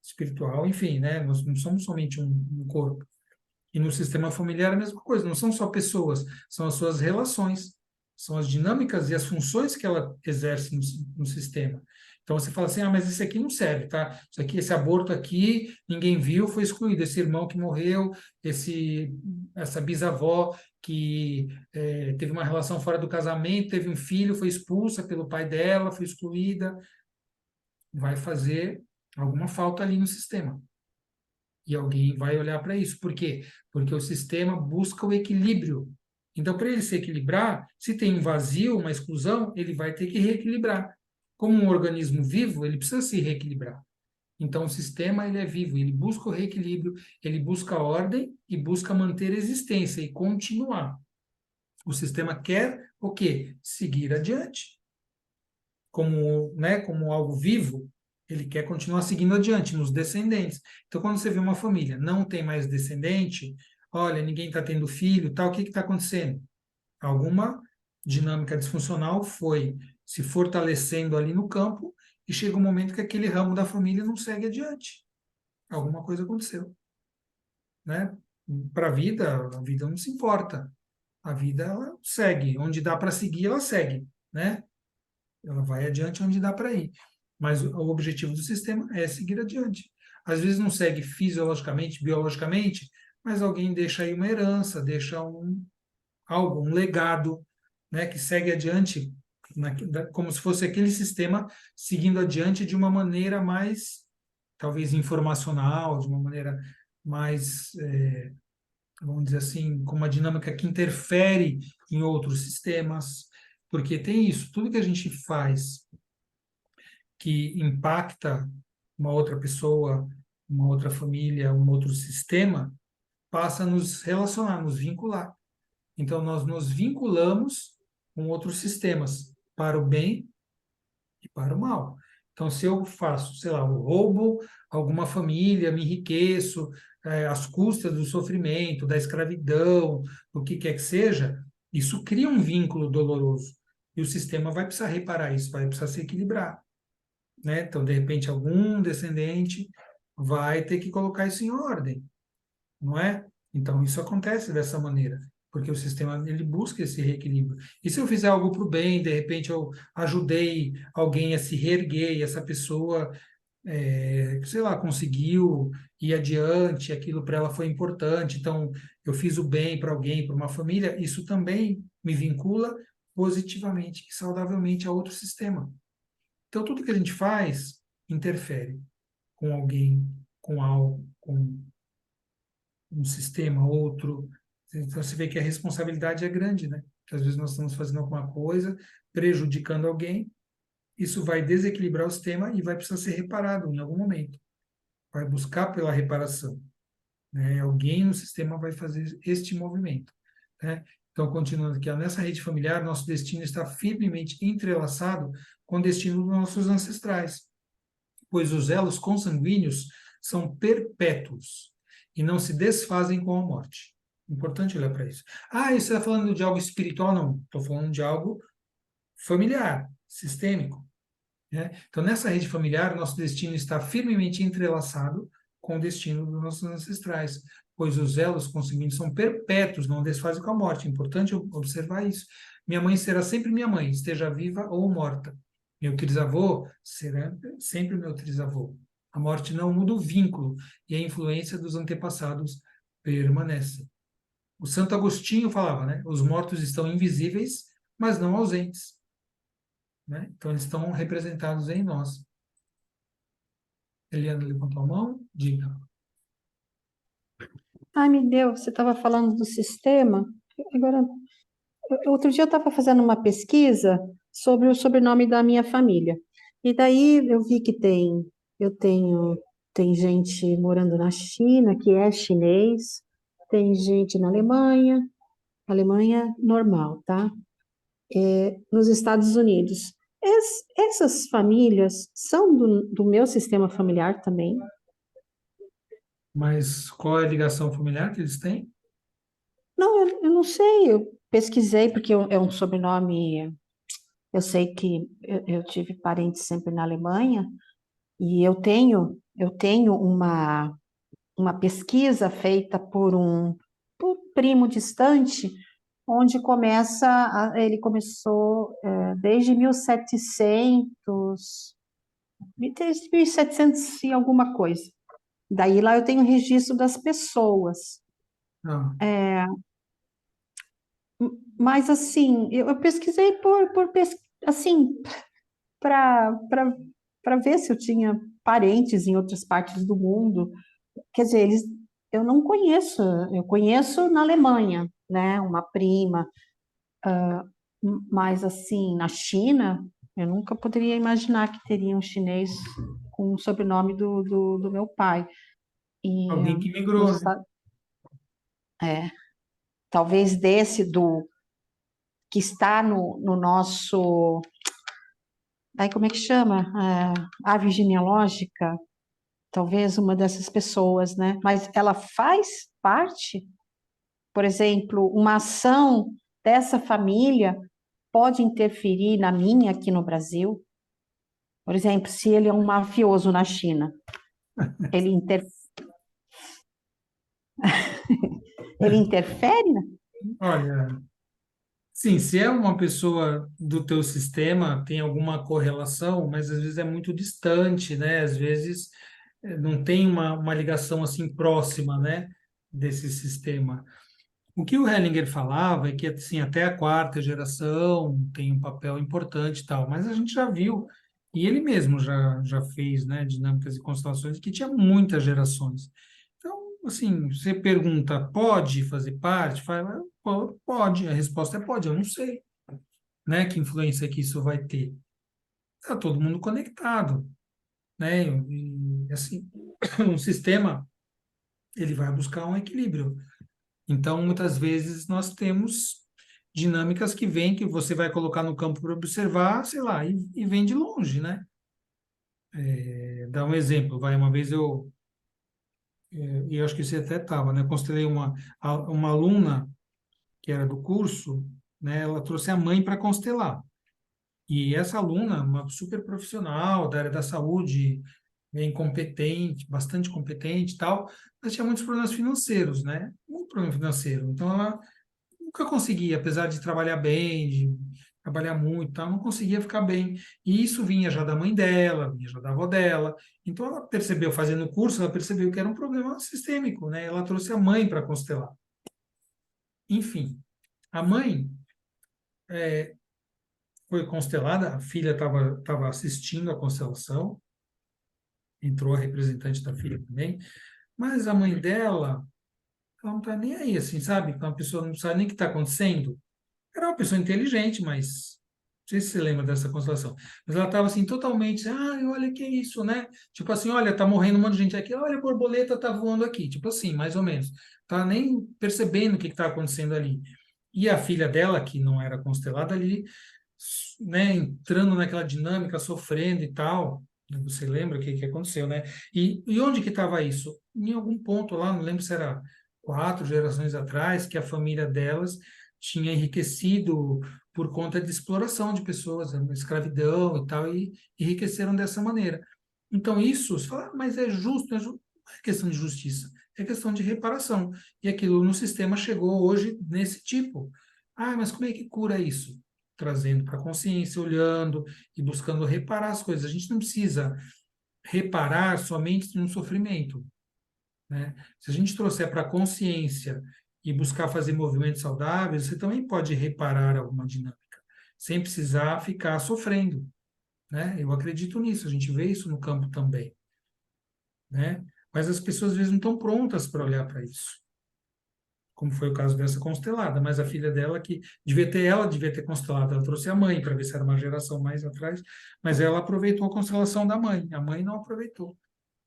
Speaker 1: espiritual, enfim, né? Nós não somos somente um corpo. E no sistema familiar é a mesma coisa, não são só pessoas, são as suas relações, são as dinâmicas e as funções que ela exerce no sistema. Então você fala assim, ah, mas esse aqui não serve, tá? Isso aqui, esse aborto aqui, ninguém viu, foi excluído. Esse irmão que morreu, essa bisavó que teve uma relação fora do casamento, teve um filho, foi expulsa pelo pai dela, foi excluída, vai fazer alguma falta ali no sistema. E alguém vai olhar para isso. Por quê? Porque o sistema busca o equilíbrio. Então, para ele se equilibrar, se tem um vazio, uma exclusão, ele vai ter que reequilibrar. Como um organismo vivo, ele precisa se reequilibrar. Então, o sistema ele é vivo, ele busca o reequilíbrio, ele busca a ordem e busca manter a existência e continuar. O sistema quer o quê? Seguir adiante. Como, né, como algo vivo, ele quer continuar seguindo adiante, nos descendentes. Então, quando você vê uma família, não tem mais descendente, olha, ninguém está tendo filho, tal, o que está acontecendo? Alguma dinâmica disfuncional foi se fortalecendo ali no campo e chega um momento que aquele ramo da família não segue adiante. Alguma coisa aconteceu, né? Para a vida não se importa. A vida ela segue, onde dá para seguir, ela segue, né? Ela vai adiante onde dá para ir. Mas o objetivo do sistema é seguir adiante. Às vezes não segue fisiologicamente, biologicamente, mas alguém deixa aí uma herança, deixa algo, um legado, né, que segue adiante como se fosse aquele sistema seguindo adiante de uma maneira mais, talvez, informacional, de uma maneira mais, vamos dizer assim, com uma dinâmica que interfere em outros sistemas, porque tem isso, tudo que a gente faz que impacta uma outra pessoa, uma outra família, um outro sistema, passa a nos relacionar, nos vincular. Então, nós nos vinculamos com outros sistemas, para o bem e para o mal. Então, se eu faço, sei lá, um roubo alguma família, me enriqueço, às custas do sofrimento, da escravidão, o que quer que seja, isso cria um vínculo doloroso. E o sistema vai precisar reparar isso, vai precisar se equilibrar, né? Então, de repente, algum descendente vai ter que colocar isso em ordem, não é? Então, isso acontece dessa maneira, porque o sistema ele busca esse reequilíbrio. E se eu fizer algo para o bem, de repente eu ajudei alguém a se reerguer e essa pessoa, sei lá, conseguiu ir adiante, aquilo para ela foi importante, então eu fiz o bem para alguém, para uma família, isso também me vincula positivamente e saudavelmente a outro sistema. Então, tudo que a gente faz interfere com alguém, com algo, com um sistema, outro. Então, você vê que a responsabilidade é grande, né? Que às vezes nós estamos fazendo alguma coisa, prejudicando alguém, isso vai desequilibrar o sistema e vai precisar ser reparado em algum momento. Vai buscar pela reparação, né? Alguém no sistema vai fazer este movimento, né? Então, continuando aqui, ó, nessa rede familiar, nosso destino está firmemente entrelaçado com o destino dos nossos ancestrais, pois os elos consanguíneos são perpétuos e não se desfazem com a morte. Importante olhar para isso. Ah, você está falando de algo espiritual? Não, estou falando de algo familiar, sistêmico, né? Então, nessa rede familiar, nosso destino está firmemente entrelaçado com o destino dos nossos ancestrais, pois os elos consanguíneos são perpétuos, não desfazem com a morte. É importante observar isso. Minha mãe será sempre minha mãe, esteja viva ou morta. Meu trisavô será sempre meu trisavô. A morte não muda o vínculo e a influência dos antepassados permanece. O Santo Agostinho falava, né? Os mortos estão invisíveis, mas não ausentes, né? Então, eles estão representados em nós. Eliana levantou a mão? Diga.
Speaker 3: Ai, me deu, você estava falando do sistema. Agora, outro dia eu estava fazendo uma pesquisa sobre o sobrenome da minha família. E daí eu vi que tem gente morando na China, que é chinês, tem gente na Alemanha, Alemanha normal, tá? Nos Estados Unidos. Essas famílias são do meu sistema familiar também.
Speaker 1: Mas qual é a ligação familiar que eles têm?
Speaker 3: Não, eu não sei, eu pesquisei porque é um sobrenome. Eu sei que eu tive parentes sempre na Alemanha e eu tenho uma pesquisa feita por primo distante, onde ele começou desde 1700, desde 1700 e alguma coisa. Daí lá eu tenho registro das pessoas.
Speaker 1: Ah,
Speaker 3: Mas assim, eu pesquisei assim, para ver se eu tinha parentes em outras partes do mundo. Quer dizer, eu não conheço, eu conheço na Alemanha, né, uma prima, mas assim, na China, eu nunca poderia imaginar que teria um chinês com o sobrenome do meu pai. E
Speaker 1: alguém que
Speaker 3: nos
Speaker 1: migrou, né?
Speaker 3: Estados, talvez desse que está no nosso, aí como é que chama? Árvore genealógica, talvez uma dessas pessoas, né? Mas ela faz parte, por exemplo, uma ação dessa família pode interferir na minha aqui no Brasil. Por exemplo, se ele é um mafioso na China, ele, inter... ele interfere?
Speaker 1: Olha, sim, se é uma pessoa do teu sistema, tem alguma correlação, mas às vezes é muito distante, né? Às vezes não tem uma ligação assim próxima, né? Desse sistema. O que o Hellinger falava é que assim, até a quarta geração tem um papel importante e tal, mas a gente já viu, e ele mesmo já fez, né, dinâmicas e constelações que tinha muitas gerações. Então, assim, você pergunta, pode fazer parte? Fala, pode. A resposta é pode, eu não sei, né, que influência que isso vai ter. Está todo mundo conectado, né? E, assim, um sistema, ele vai buscar um equilíbrio. Então, muitas vezes nós temos dinâmicas que vêm, que você vai colocar no campo para observar, sei lá, e vem de longe, né? Dá um exemplo, vai, uma vez e eu acho que você até estava, né? Eu constelei uma aluna que era do curso, né? Ela trouxe a mãe para constelar. E essa aluna, uma super profissional da área da saúde, bem competente, bastante competente e tal, mas tinha muitos problemas financeiros, né? Muito problema financeiro. Então, ela nunca conseguia, apesar de trabalhar bem, de trabalhar muito, e tal, não conseguia ficar bem. E isso vinha já da mãe dela, vinha já da avó dela. Então ela percebeu, fazendo o curso, ela percebeu que era um problema sistêmico, né? Ela trouxe a mãe para constelar. Enfim, a mãe foi constelada, a filha estava assistindo a constelação, entrou a representante da filha também, mas a mãe dela, ela não está nem aí, assim, sabe? Uma pessoa não sabe nem o que está acontecendo. Era uma pessoa inteligente, mas não sei se você lembra dessa constelação. Mas ela estava assim, totalmente, olha que é isso, né? Tipo assim, olha, tá morrendo um monte de gente aqui, olha, a borboleta tá voando aqui. Tipo assim, mais ou menos. Tá nem percebendo o que está acontecendo ali. E a filha dela, que não era constelada ali, né, entrando naquela dinâmica, sofrendo e tal. Você lembra o que aconteceu, né? E onde que estava isso? Em algum ponto lá, não lembro se era 4 gerações atrás, que a família delas tinha enriquecido por conta de exploração de pessoas, escravidão e tal, e enriqueceram dessa maneira. Então, isso, você fala, mas é justo, não é questão de justiça, é questão de reparação. E aquilo no sistema chegou hoje nesse tipo. Mas como é que cura isso? Trazendo para a consciência, olhando e buscando reparar as coisas. A gente não precisa reparar somente no sofrimento, né? Se a gente trouxer para a consciência e buscar fazer movimentos saudáveis, você também pode reparar alguma dinâmica, sem precisar ficar sofrendo, né? Eu acredito nisso, a gente vê isso no campo também, né? Mas as pessoas às vezes não estão prontas para olhar para isso, como foi o caso dessa constelada, mas a filha dela que ela devia ter constelado, ela trouxe a mãe para ver se era uma geração mais atrás, mas ela aproveitou a constelação da mãe, a mãe não aproveitou.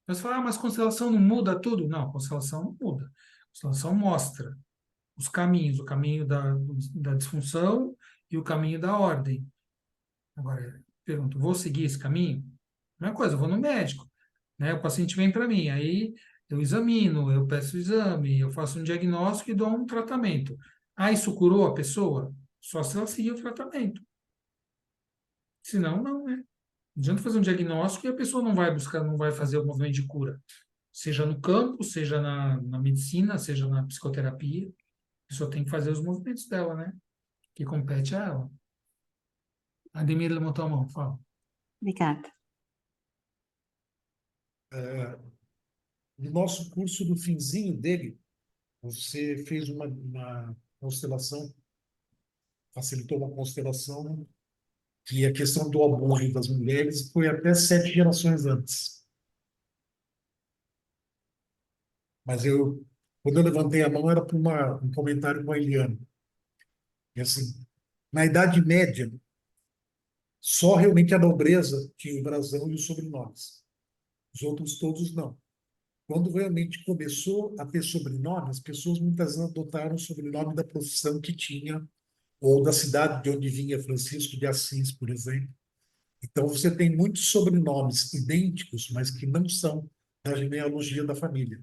Speaker 1: Mas fala, mas constelação não muda tudo? Não, constelação não muda. Constelação mostra os caminhos, o caminho da disfunção e o caminho da ordem. Agora, eu pergunto, vou seguir esse caminho? Primeira coisa, eu vou no médico, né? O paciente vem para mim, aí eu examino, eu peço o exame, eu faço um diagnóstico e dou um tratamento. Isso curou a pessoa? Só se ela seguir o tratamento. Senão, não, né? Não adianta fazer um diagnóstico e a pessoa não vai buscar, não vai fazer o movimento de cura. Seja no campo, seja na medicina, seja na psicoterapia. A pessoa tem que fazer os movimentos dela, né? Que compete a ela. A Ademir levantou a mão, fala.
Speaker 3: Obrigada.
Speaker 4: No nosso curso, no finzinho dele, você fez uma constelação, facilitou uma constelação, que a questão do amor das mulheres foi até 7 gerações antes. Mas quando eu levantei a mão, era para um comentário com a Eliane. E assim, na Idade Média, só realmente a nobreza tinha o brasão e os sobrenomes. Os outros todos não. Quando realmente começou a ter sobrenome, as pessoas muitas vezes adotaram o sobrenome da profissão que tinha, ou da cidade de onde vinha Francisco de Assis, por exemplo. Então, você tem muitos sobrenomes idênticos, mas que não são da genealogia da família.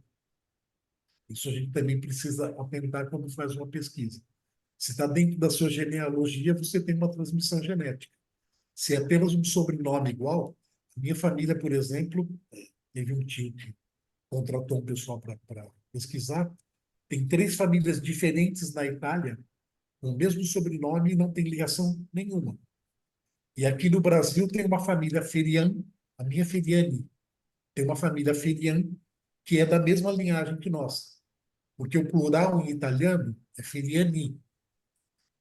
Speaker 4: Isso a gente também precisa atentar quando faz uma pesquisa. Se está dentro da sua genealogia, você tem uma transmissão genética. Se é apenas um sobrenome igual, a minha família, por exemplo, teve um tio que contratou um pessoal para pesquisar, tem 3 famílias diferentes na Itália, com o mesmo sobrenome e não tem ligação nenhuma. E aqui no Brasil tem uma família Ferian, a minha Feriani, tem uma família Ferian que é da mesma linhagem que nós. porque o plural em italiano é Feliani.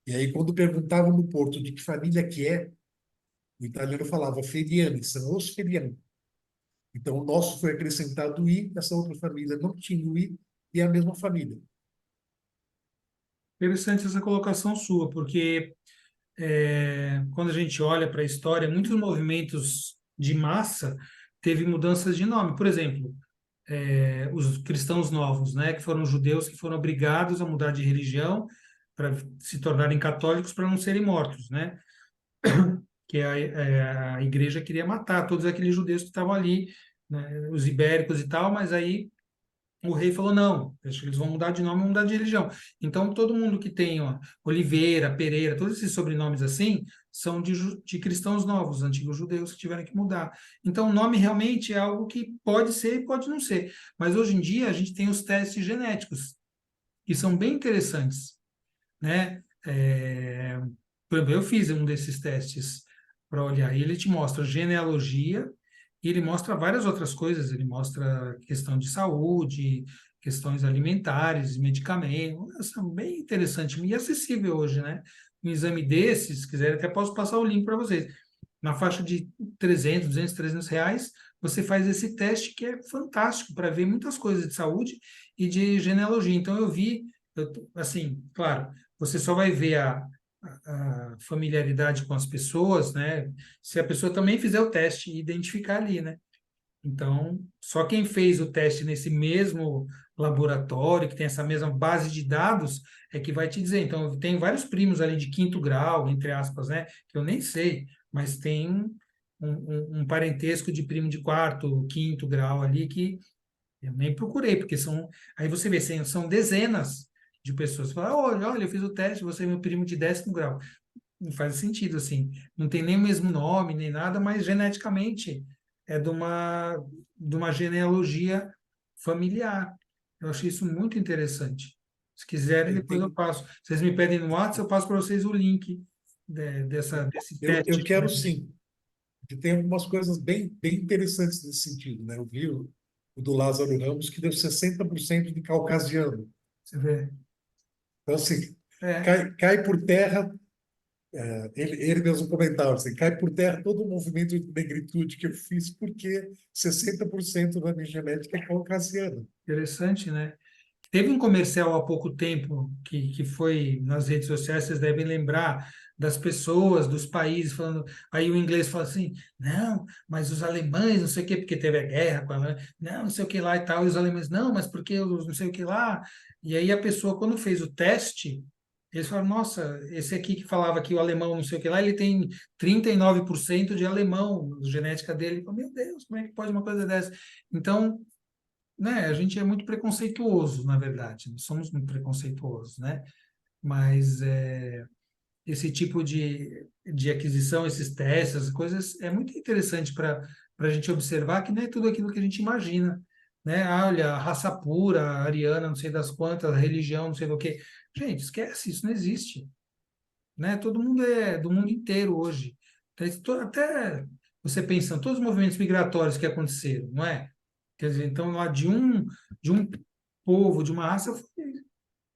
Speaker 4: E aí, quando perguntavam no Porto de que família que é, o italiano falava Feliani, são os Feliani. Então, o nosso foi acrescentado o I, essa outra família não tinha o I, e é a mesma família.
Speaker 1: Interessante essa colocação sua, porque quando a gente olha para a história, muitos movimentos de massa teve mudanças de nome. Por exemplo, os cristãos novos, né, que foram judeus que foram obrigados a mudar de religião para se tornarem católicos para não serem mortos, né? Que a igreja queria matar todos aqueles judeus que estavam ali, né, os ibéricos e tal, mas aí o rei falou, não, acho que eles vão mudar de nome, vão mudar de religião. Então, todo mundo que tem ó, Oliveira, Pereira, todos esses sobrenomes assim, são de cristãos novos, antigos judeus que tiveram que mudar. Então, o nome realmente é algo que pode ser e pode não ser. Mas hoje em dia, a gente tem os testes genéticos, que são bem interessantes, né? Por exemplo, eu fiz um desses testes para olhar, e ele te mostra genealogia, e ele mostra várias outras coisas, ele mostra questão de saúde, questões alimentares, medicamentos, são bem interessante e acessível hoje, né? Um exame desses, se quiser, até posso passar o link para vocês. Na faixa de 300, 200, 300 reais, você faz esse teste que é fantástico para ver muitas coisas de saúde e de genealogia. Então, assim, claro, você só vai ver a familiaridade com as pessoas, né? Se a pessoa também fizer o teste e identificar ali, né? Então, só quem fez o teste nesse mesmo laboratório, que tem essa mesma base de dados, é que vai te dizer. Então, tem vários primos ali de quinto grau, entre aspas, né? Que eu nem sei, mas tem um parentesco de primo de quarto, quinto grau ali que eu nem procurei, porque são. Aí você vê, são dezenas de pessoas. Fala, olha, eu fiz o teste, você é meu primo de 10º grau. Não faz sentido, assim. Não tem nem o mesmo nome, nem nada, mas geneticamente é de uma genealogia familiar. Eu achei isso muito interessante. Se quiserem, depois eu
Speaker 4: Tem,
Speaker 1: passo. Vocês me pedem no WhatsApp, eu passo para vocês o link desse
Speaker 4: eu
Speaker 1: teste.
Speaker 4: quero sim, porque tem algumas coisas bem interessantes nesse sentido, né? Eu vi o do Lázaro Ramos, que deu 60% de caucasiano.
Speaker 1: Você vê.
Speaker 4: Então, assim,
Speaker 1: É,
Speaker 4: cai por terra, ele mesmo comentava, assim, cai por terra todo o movimento de negritude que eu fiz, porque 60% da minha genética é caucasiana.
Speaker 1: interessante, né? Teve um comercial há pouco tempo que foi nas redes sociais, vocês devem lembrar das pessoas, dos países, falando. Aí o inglês fala assim: não, mas os alemães, não sei o quê, porque teve a guerra com a Alemanha, não sei o que lá e tal, e os alemães, não, mas porque os não sei o que lá. E aí a pessoa, quando fez o teste, eles falaram: nossa, esse aqui que falava que o alemão não sei o que lá, ele tem 39% de alemão, genética dele. Eu falei, meu Deus, como é que pode uma coisa dessa? Então, né, a gente é muito preconceituoso, na verdade, nós somos muito preconceituosos, né? Mas esse tipo de aquisição, esses testes, essas coisas, é muito interessante para a gente observar que não é tudo aquilo que a gente imagina, né? Ah, olha, a raça pura, a ariana, não sei das quantas, a religião, não sei do que. Gente, esquece, isso não existe, né? Todo mundo é do mundo inteiro hoje. Até você pensando, todos os movimentos migratórios que aconteceram, não é? Quer dizer, então, lá de um povo, de uma raça,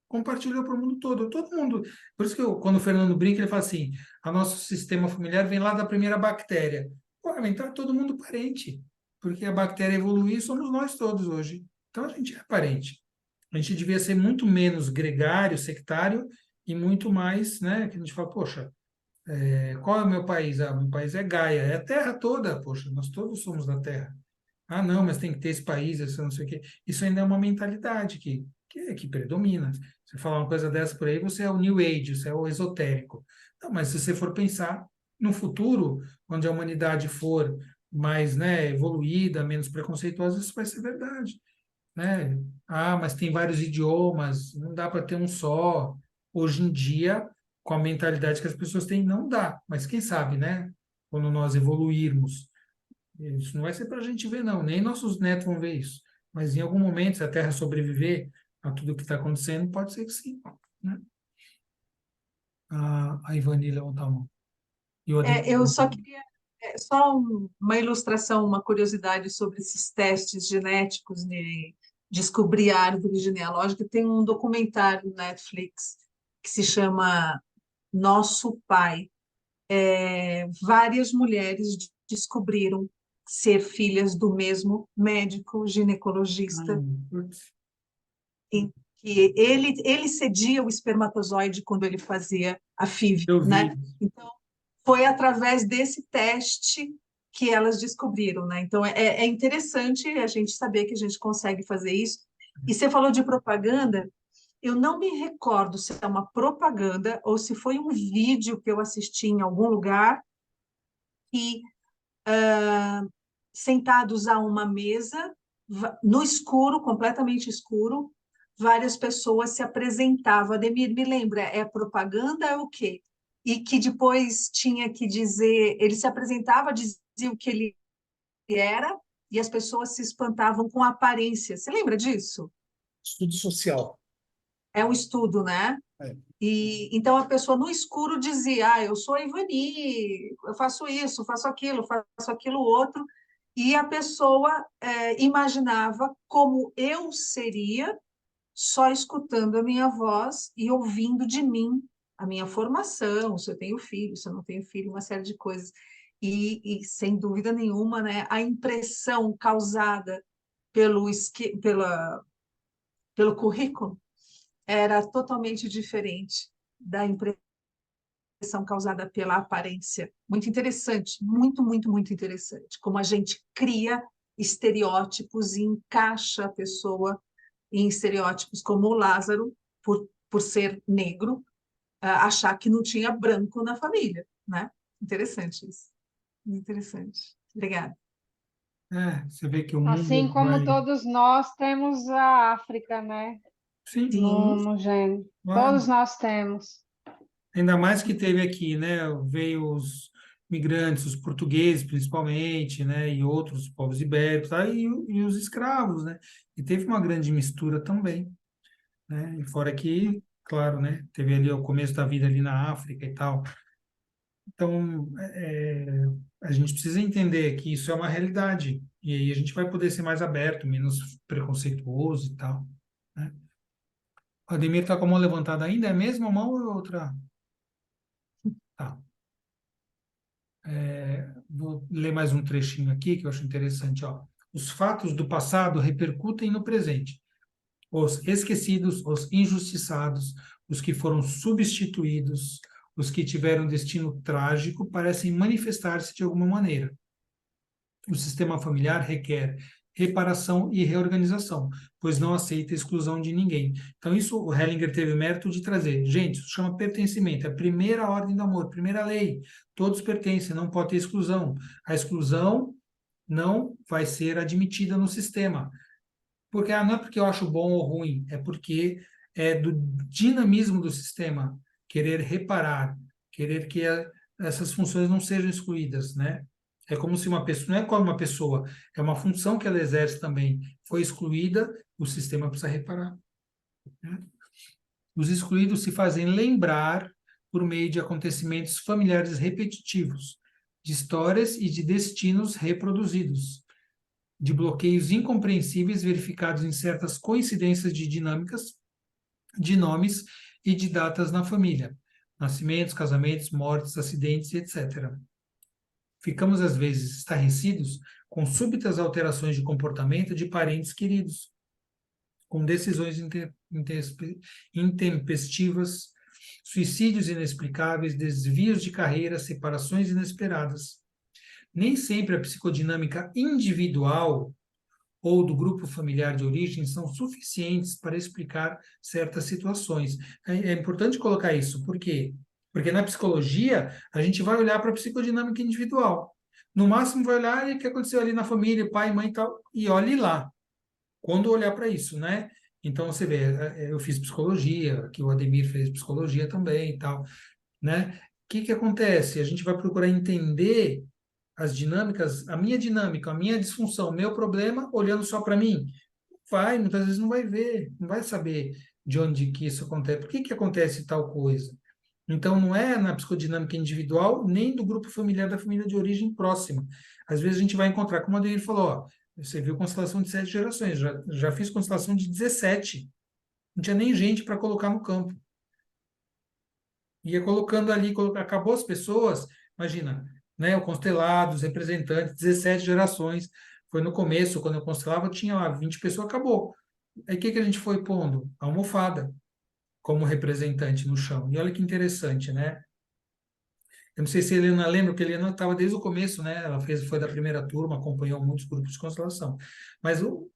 Speaker 1: compartilhou para o mundo todo. Todo mundo. Por isso que quando o Fernando brinca, ele fala assim: a nosso sistema familiar vem lá da primeira bactéria. Pô, então é todo mundo parente, porque a bactéria evoluiu e somos nós todos hoje. Então a gente é parente. A gente devia ser muito menos gregário, sectário e muito mais, né? Que a gente fala, poxa, qual é o meu país? Ah, meu país é Gaia, é a Terra toda, poxa, nós todos somos da Terra. Ah, não, mas tem que ter esse país, esse não sei o quê. Isso ainda é uma mentalidade que predomina. Você falar uma coisa dessa por aí, você é o New Age, você é o esotérico. Não, mas se você for pensar no futuro, onde a humanidade for mais, né, evoluída, menos preconceituosa, isso vai ser verdade, né? Ah, mas tem vários idiomas, não dá para ter um só. Hoje em dia, com a mentalidade que as pessoas têm, não dá. Mas quem sabe, né? Quando nós evoluirmos, isso não vai ser para a gente ver, não. Nem nossos netos vão ver isso. Mas em algum momento, se a Terra sobreviver a tudo que está acontecendo, pode ser que sim, né? A Ivani levantou a mão. E o Ademir
Speaker 2: Eu
Speaker 1: levantou a
Speaker 2: só
Speaker 1: mão.
Speaker 2: queria, uma ilustração, uma curiosidade sobre esses testes genéticos, né? descobrir a árvore genealógica. Tem um documentário no Netflix que se chama Nosso Pai. Várias mulheres descobriram ser filhas do mesmo médico ginecologista,
Speaker 1: Putz.
Speaker 2: em que ele cedia o espermatozoide quando ele fazia a FIV,
Speaker 1: Eu
Speaker 2: né?
Speaker 1: vi.
Speaker 2: Então, foi através desse teste que elas descobriram, né? Então, é interessante a gente saber que a gente consegue fazer isso. E você falou de propaganda, eu não me recordo se é uma propaganda ou se foi um vídeo que eu assisti em algum lugar que, sentados a uma mesa, no escuro, completamente escuro, várias pessoas se apresentavam. Ademir, me lembra, é propaganda ou o quê? E que depois tinha que dizer, ele se apresentava, dizia o que ele era, e as pessoas se espantavam com a aparência. Você lembra disso?
Speaker 4: Estudo social.
Speaker 2: É um estudo, né?
Speaker 4: É.
Speaker 2: E então a pessoa no escuro dizia: eu sou a Ivani, eu faço isso, faço aquilo outro, e a pessoa imaginava como eu seria só escutando a minha voz e ouvindo de mim a minha formação, se eu tenho filho, se eu não tenho filho, uma série de coisas. Sem dúvida nenhuma, né, a impressão causada pelo currículo era totalmente diferente da impressão causada pela aparência. Muito interessante, muito, muito, muito interessante. Como a gente cria estereótipos e encaixa a pessoa em estereótipos como o Lázaro, por ser negro, achar que não tinha branco na família, né? Interessante isso. Muito interessante. Obrigada.
Speaker 1: Você vê que o
Speaker 5: Assim
Speaker 1: mundo
Speaker 5: como
Speaker 1: vai.
Speaker 5: todos nós temos a África, né?
Speaker 1: Sim,
Speaker 5: No,
Speaker 2: Sim,
Speaker 5: no gene.
Speaker 1: claro.
Speaker 5: Todos nós temos.
Speaker 1: Ainda mais que teve aqui, né? Veio os migrantes, os portugueses principalmente, né? E outros povos ibéricos, tá? E os escravos, né? E teve uma grande mistura também, né? E fora que, claro, né? Teve ali o começo da vida ali na África e tal. Então, a gente precisa entender que isso é uma realidade. E aí a gente vai poder ser mais aberto, menos preconceituoso e tal, né? O Ademir está com a mão levantada ainda? É a mesma mão ou é outra? Tá. Vou ler mais um trechinho aqui que eu acho interessante, ó. Os fatos do passado repercutem no presente. Os esquecidos, os injustiçados, os que foram substituídos, os que tiveram destino trágico, parecem manifestar-se de alguma maneira. O sistema familiar requer reparação e reorganização, pois não aceita a exclusão de ninguém. Então, isso o Hellinger teve o mérito de trazer. Gente, isso chama pertencimento, é a primeira ordem do amor, primeira lei. Todos pertencem, não pode ter exclusão. A exclusão não vai ser admitida no sistema. Porque não é porque eu acho bom ou ruim, é porque é do dinamismo do sistema querer reparar, querer que essas funções não sejam excluídas, né? É como se uma pessoa, não é como uma pessoa, é uma função que ela exerce também. Foi excluída, o sistema precisa reparar, né? Os excluídos se fazem lembrar por meio de acontecimentos familiares repetitivos, de histórias e de destinos reproduzidos, de bloqueios incompreensíveis verificados em certas coincidências de dinâmicas, de nomes e de datas na família, nascimentos, casamentos, mortes, acidentes, etc. Ficamos, às vezes, estarrecidos com súbitas alterações de comportamento de parentes queridos, com decisões intempestivas, suicídios inexplicáveis, desvios de carreira, separações inesperadas. Nem sempre a psicodinâmica individual ou do grupo familiar de origem são suficientes para explicar certas situações. É importante colocar isso, por quê? Porque na psicologia, a gente vai olhar para a psicodinâmica individual. No máximo, vai olhar e o que aconteceu ali na família, pai, mãe e tal, e olhe lá, quando olhar para isso, né? Então, você vê, eu fiz psicologia, que o Ademir fez psicologia também e tal, né? O que que acontece? A gente vai procurar entender as dinâmicas, a minha dinâmica, a minha disfunção, o meu problema, olhando só para mim. Vai, muitas vezes não vai ver, não vai saber de onde que isso acontece, por que que acontece tal coisa. Então, não é na psicodinâmica individual, nem do grupo familiar da família de origem próxima. Às vezes a gente vai encontrar, como a Adeir falou, ó, Você viu constelação de 7 gerações, já fiz constelação de 17. Não tinha nem gente para colocar no campo. Ia colocando ali, acabou as pessoas, imagina, né? O constelado, os representantes, 17 gerações. Foi no começo, quando eu constelava, tinha lá 20 pessoas, acabou. Aí o que que a gente foi pondo? A almofada como representante no chão. E olha que interessante, né? Eu não sei se a Helena lembra, porque a Helena estava desde o começo, né? Ela foi da primeira turma, acompanhou muitos grupos de constelação. Mas o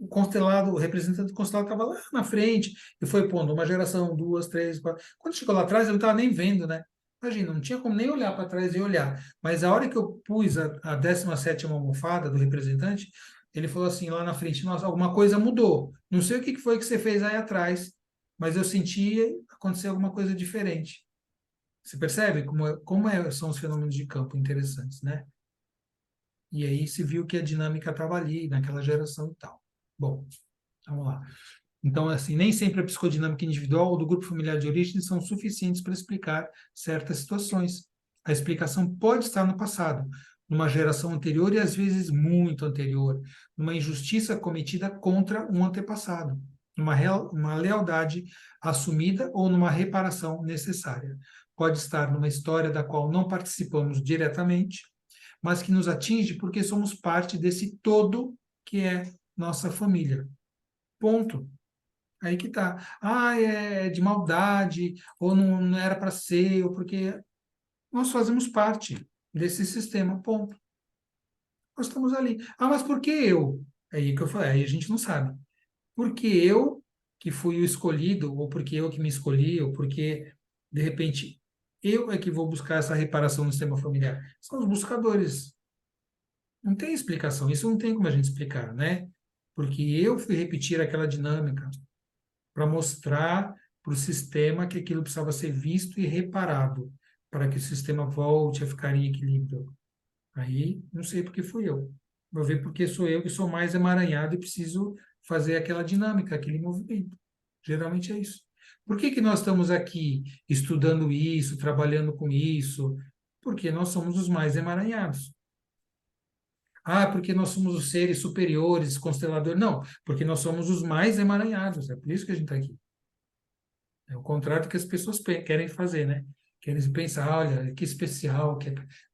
Speaker 1: constelado, o representante do constelado estava lá na frente e foi pondo uma geração, duas, três, quatro. Quando chegou lá atrás, eu não estava nem vendo, né? Imagina, não tinha como nem olhar para trás e olhar. Mas a hora que eu pus a 17ª almofada do representante, ele falou assim lá na frente: nossa, alguma coisa mudou. Não sei o que foi que você fez aí atrás, mas eu senti acontecer alguma coisa diferente. Você percebe são os fenômenos de campo interessantes, né? E aí se viu que a dinâmica estava ali, naquela geração e tal. Bom, vamos lá. Então, assim, nem sempre a psicodinâmica individual ou do grupo familiar de origem são suficientes para explicar certas situações. A explicação pode estar no passado, numa geração anterior e às vezes muito anterior, numa injustiça cometida contra um antepassado, uma lealdade assumida ou numa reparação necessária. Pode estar numa história da qual não participamos diretamente, mas que nos atinge porque somos parte desse todo que é nossa família. Ponto. Aí que tá. Ah, é de maldade, ou não era para ser, ou porque nós fazemos parte desse sistema, ponto. Nós estamos ali. Ah, mas por que eu? É aí que eu falei, aí a gente não sabe. Porque eu que fui o escolhido, ou porque eu que me escolhi, ou porque, de repente, eu é que vou buscar essa reparação no sistema familiar. São os buscadores. Não tem explicação, isso não tem como a gente explicar, né? Porque eu fui repetir aquela dinâmica para mostrar para o sistema que aquilo precisava ser visto e reparado, para que o sistema volte a ficar em equilíbrio. Aí, não sei porque fui eu. Vou ver porque sou eu que sou mais emaranhado e preciso fazer aquela dinâmica, aquele movimento. Geralmente é isso. Por que que nós estamos aqui estudando isso, trabalhando com isso? Porque nós somos os mais emaranhados. Ah, porque nós somos os seres superiores, consteladores. Não, porque nós somos os mais emaranhados. É por isso que a gente está aqui. É o contrário do que as pessoas querem fazer, né? Querem pensar, olha, que especial.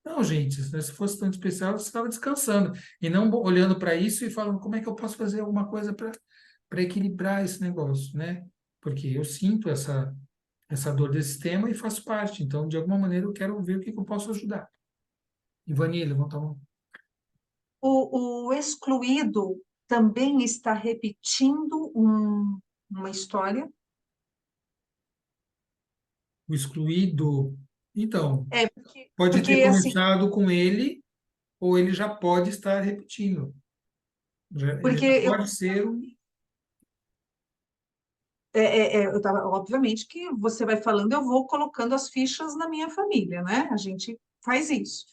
Speaker 1: Não, gente, se fosse tão especial, você estava descansando. E não olhando para isso e falando, como é que eu posso fazer alguma coisa para equilibrar esse negócio, né? Porque eu sinto essa dor desse sistema e faço parte. Então, de alguma maneira, eu quero ver o que eu posso ajudar. Ivanilha, vamos tomar.
Speaker 2: O excluído também está repetindo uma história.
Speaker 1: O excluído. Então,
Speaker 2: É,
Speaker 1: pode ter
Speaker 2: porque assim,
Speaker 1: começado com ele, ou ele já pode estar repetindo. Ele
Speaker 2: porque
Speaker 1: já
Speaker 2: eu,
Speaker 1: pode ser
Speaker 2: eu tava, obviamente que você vai falando, eu vou colocando as fichas na minha família, né? A gente faz isso.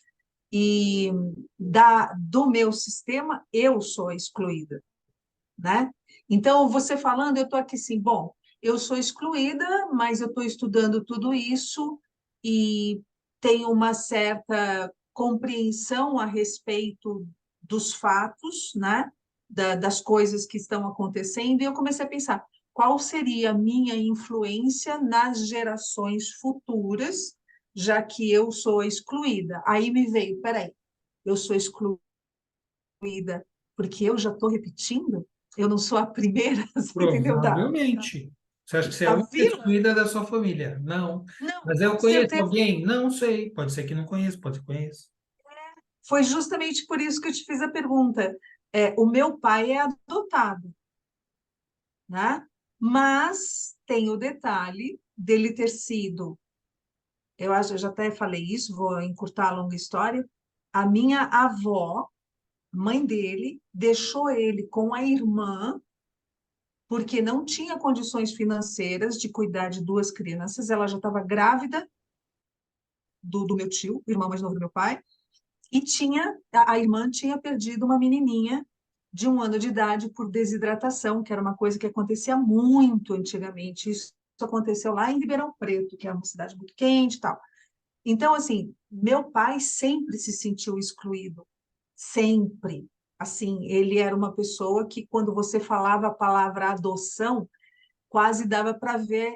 Speaker 2: E do meu sistema, eu sou a excluída, né? Então, você falando, eu estou aqui assim, bom, eu sou excluída, mas eu estou estudando tudo isso e tenho uma certa compreensão a respeito dos fatos, né? Das coisas que estão acontecendo, e eu comecei a pensar, qual seria a minha influência nas gerações futuras, já que eu sou a excluída? Aí me veio, peraí, eu sou excluída porque eu já estou repetindo? Eu não sou a primeira, você entendeu?
Speaker 1: provavelmente. Você acha que você é a
Speaker 2: Da
Speaker 1: única
Speaker 2: vila?
Speaker 1: excluída da sua família? Não.
Speaker 2: Não,
Speaker 1: Mas eu conheço
Speaker 2: certeza.
Speaker 1: alguém? Não sei. Pode ser que não conheça, pode ser que conheça.
Speaker 2: Foi justamente por isso que eu te fiz a pergunta. O meu pai é adotado, né? Mas tem o detalhe dele ter sido, eu acho, eu já até falei isso, vou encurtar a longa história. A minha avó, mãe dele, deixou ele com a irmã porque não tinha condições financeiras de cuidar de duas crianças. Ela já estava grávida do meu tio, irmão mais novo do meu pai, e a irmã tinha perdido uma menininha de 1 ano de idade por desidratação, que era uma coisa que acontecia muito antigamente. Isso aconteceu lá em Ribeirão Preto, que é uma cidade muito quente e tal. Então, assim, meu pai sempre se sentiu excluído, sempre. Assim, ele era uma pessoa que, quando você falava a palavra adoção, quase dava para ver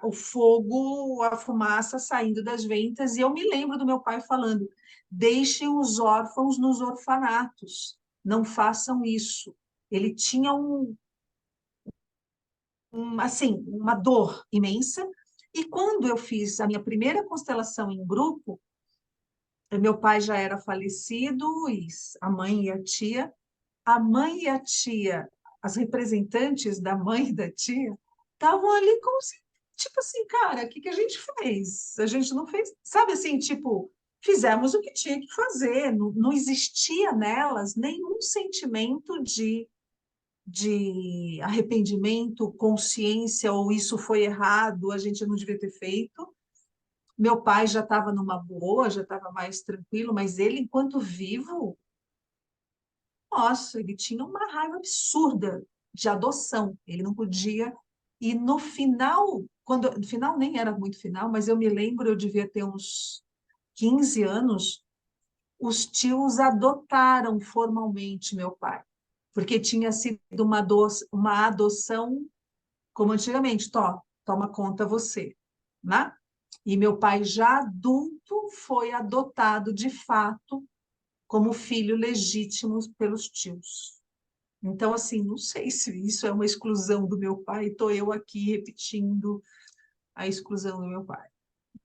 Speaker 2: o fogo, a fumaça saindo das ventas. E eu me lembro do meu pai falando: deixem os órfãos nos orfanatos, não façam isso. Ele tinha assim, uma dor imensa. E quando eu fiz a minha primeira constelação em grupo, meu pai já era falecido, e a mãe e a tia. A mãe e a tia, as representantes da mãe e da tia, estavam ali como se, tipo assim, cara, o que que a gente fez? A gente não fez, sabe assim, tipo, fizemos o que tinha que fazer, não existia nelas nenhum sentimento de arrependimento, consciência, ou isso foi errado, a gente não devia ter feito. Meu pai já estava numa boa, já estava mais tranquilo, mas ele, enquanto vivo, nossa, ele tinha uma raiva absurda de adoção. Ele não podia. E no final, no final nem era muito final, mas eu me lembro, eu devia ter uns 15 anos, os tios adotaram formalmente meu pai, porque tinha sido uma adoção como antigamente, toma conta você, né? E meu pai, já adulto, foi adotado de fato como filho legítimo pelos tios. Então, assim, não sei se isso é uma exclusão do meu pai, estou eu aqui repetindo a exclusão do meu pai.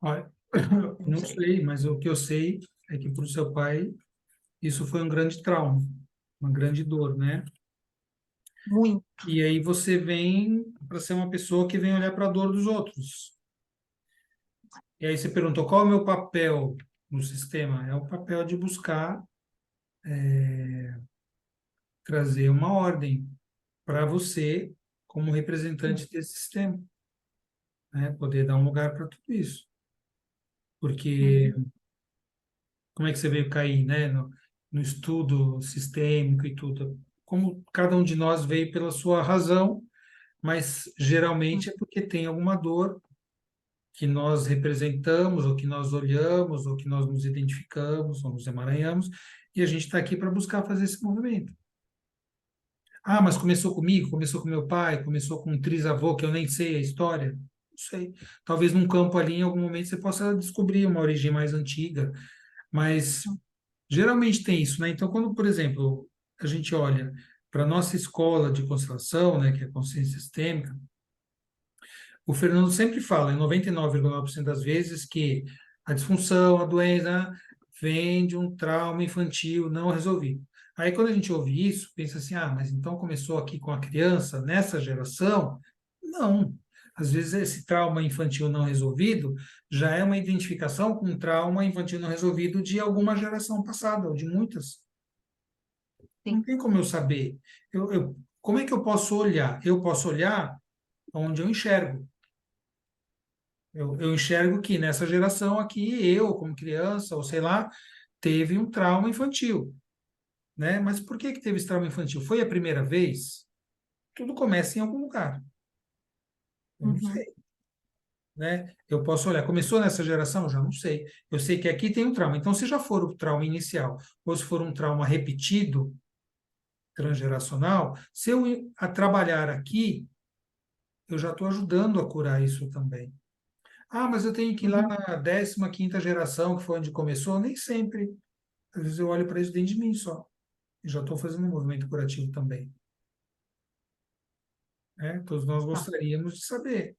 Speaker 1: Olha,
Speaker 2: Não
Speaker 1: não
Speaker 2: sei.
Speaker 1: sei, mas o que eu sei é que para o seu pai isso foi um grande trauma, uma grande dor, né?
Speaker 2: Muito.
Speaker 1: E aí você vem para ser uma pessoa que vem olhar para a dor dos outros. E aí você perguntou qual é o meu papel no sistema? É o papel de buscar trazer uma ordem para você como representante desse sistema, né? Poder dar um lugar para tudo isso. Porque
Speaker 2: Uhum.
Speaker 1: como é que você veio cair, né? No estudo sistêmico e tudo. Como cada um de nós veio pela sua razão, mas geralmente é porque tem alguma dor que nós representamos, ou que nós olhamos, ou que nós nos identificamos, ou nos emaranhamos, e a gente está aqui para buscar fazer esse movimento. Ah, mas começou comigo, começou com meu pai, começou com um trisavô, que eu nem sei a história. Não sei. Talvez num campo ali, em algum momento, você possa descobrir uma origem mais antiga, mas geralmente tem isso, né? Então, quando, por exemplo, a gente olha para a nossa escola de constelação, né, que é a consciência sistêmica, o Fernando sempre fala, em 99,9% das vezes, que a disfunção, a doença, vem de um trauma infantil não resolvido. Aí, quando a gente ouve isso, pensa assim: ah, mas então começou aqui com a criança, nessa geração? Não. Às vezes, esse trauma infantil não resolvido já é uma identificação com um trauma infantil não resolvido de alguma geração passada, ou de muitas. Não
Speaker 2: Sim.
Speaker 1: tem como eu saber. Como é que eu posso olhar? Eu posso olhar onde eu enxergo. Eu enxergo que nessa geração aqui, eu, como criança, ou sei lá, teve um trauma infantil, né? Mas por que que teve esse trauma infantil? Foi a primeira vez? Tudo começa em algum lugar. Eu não
Speaker 2: Uhum.
Speaker 1: sei, né? Eu posso olhar, começou nessa geração? Já não sei. Eu sei que aqui tem um trauma. Então, se já for o trauma inicial, ou se for um trauma repetido, transgeracional, se eu a trabalhar aqui, eu já estou ajudando a curar isso também. Ah, mas eu tenho que ir lá
Speaker 2: Uhum.
Speaker 1: na 15ª geração, que foi onde começou? Nem sempre. Às vezes eu olho para isso dentro de mim só. E já estou fazendo um movimento curativo também. Né? Todos nós
Speaker 2: Tá.
Speaker 1: gostaríamos de saber.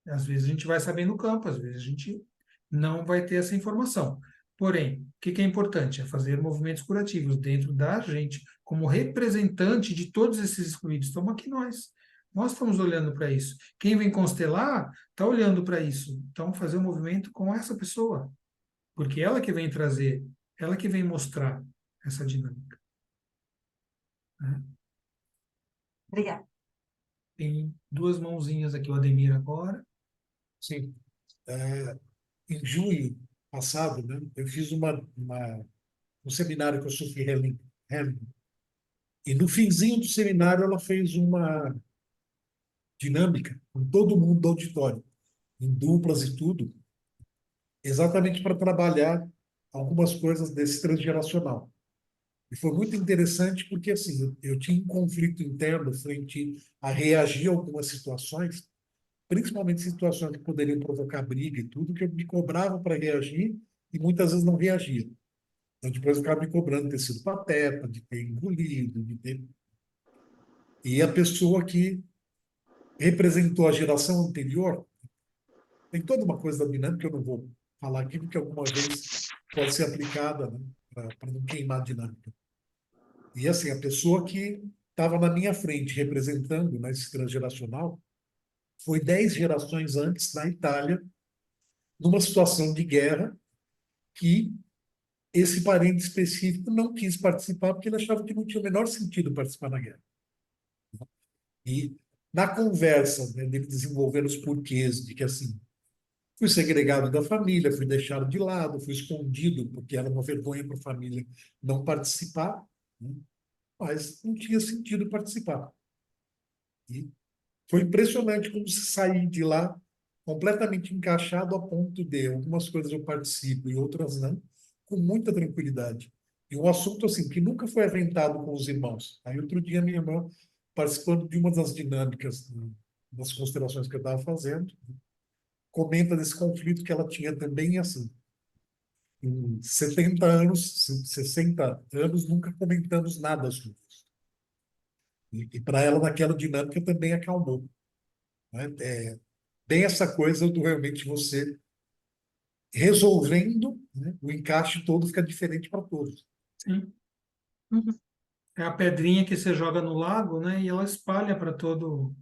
Speaker 1: Às vezes a gente vai saber no campo, às vezes a gente não vai ter essa informação. Porém, o que que é importante? É fazer movimentos curativos dentro da gente, como representante de todos esses excluídos. Estamos aqui nós. Nós estamos olhando para isso. Quem vem constelar está olhando para isso. Então, fazer um movimento com essa pessoa. Porque ela que vem trazer, ela que vem mostrar essa dinâmica. Né?
Speaker 2: Obrigada.
Speaker 1: Tem duas mãozinhas aqui, o Ademir agora.
Speaker 4: Sim. Em junho passado, né, eu fiz um seminário com a Sophie Helling. E no finzinho do seminário ela fez uma dinâmica com todo mundo do auditório, em duplas e tudo, exatamente para trabalhar algumas coisas desse transgeracional. E foi muito interessante porque, assim, eu tinha um conflito interno frente a reagir a algumas situações, principalmente situações que poderiam provocar briga e tudo, que eu me cobrava para reagir e muitas vezes não reagia. Então, depois eu ficava me cobrando de ter sido pateta, de ter engolido, de ter... E a pessoa que representou a geração anterior, tem toda uma coisa da dinâmica que eu não vou falar aqui, porque alguma vez pode ser aplicada, né, para não queimar a dinâmica. E assim, a pessoa que estava na minha frente, representando, né, esse transgeracional, foi 10 gerações antes, na Itália, numa situação de guerra, que esse parente específico não quis participar porque ele achava que não tinha o menor sentido participar na guerra. E na conversa, né, dele desenvolvendo os porquês de que, assim, fui segregado da família, fui deixado de lado, fui escondido, porque era uma vergonha para a família não participar, né, mas não tinha sentido participar. E foi impressionante como se sair de lá completamente encaixado a ponto de algumas coisas eu participo e outras não, com muita tranquilidade. E um assunto assim que nunca foi aventado com os irmãos. Aí outro dia minha irmã, participando de uma das dinâmicas, né, das considerações que eu estava fazendo, comenta desse conflito que ela tinha também assim. Em 70 anos, 60 anos, nunca comentamos nada sobre isso. E para ela, naquela dinâmica, também acalmou, né? Bem essa coisa do realmente você resolvendo, né, o encaixe todo fica diferente para todos.
Speaker 1: Sim.
Speaker 2: Uhum.
Speaker 1: É a pedrinha que você joga no lago, né? E ela espalha para todo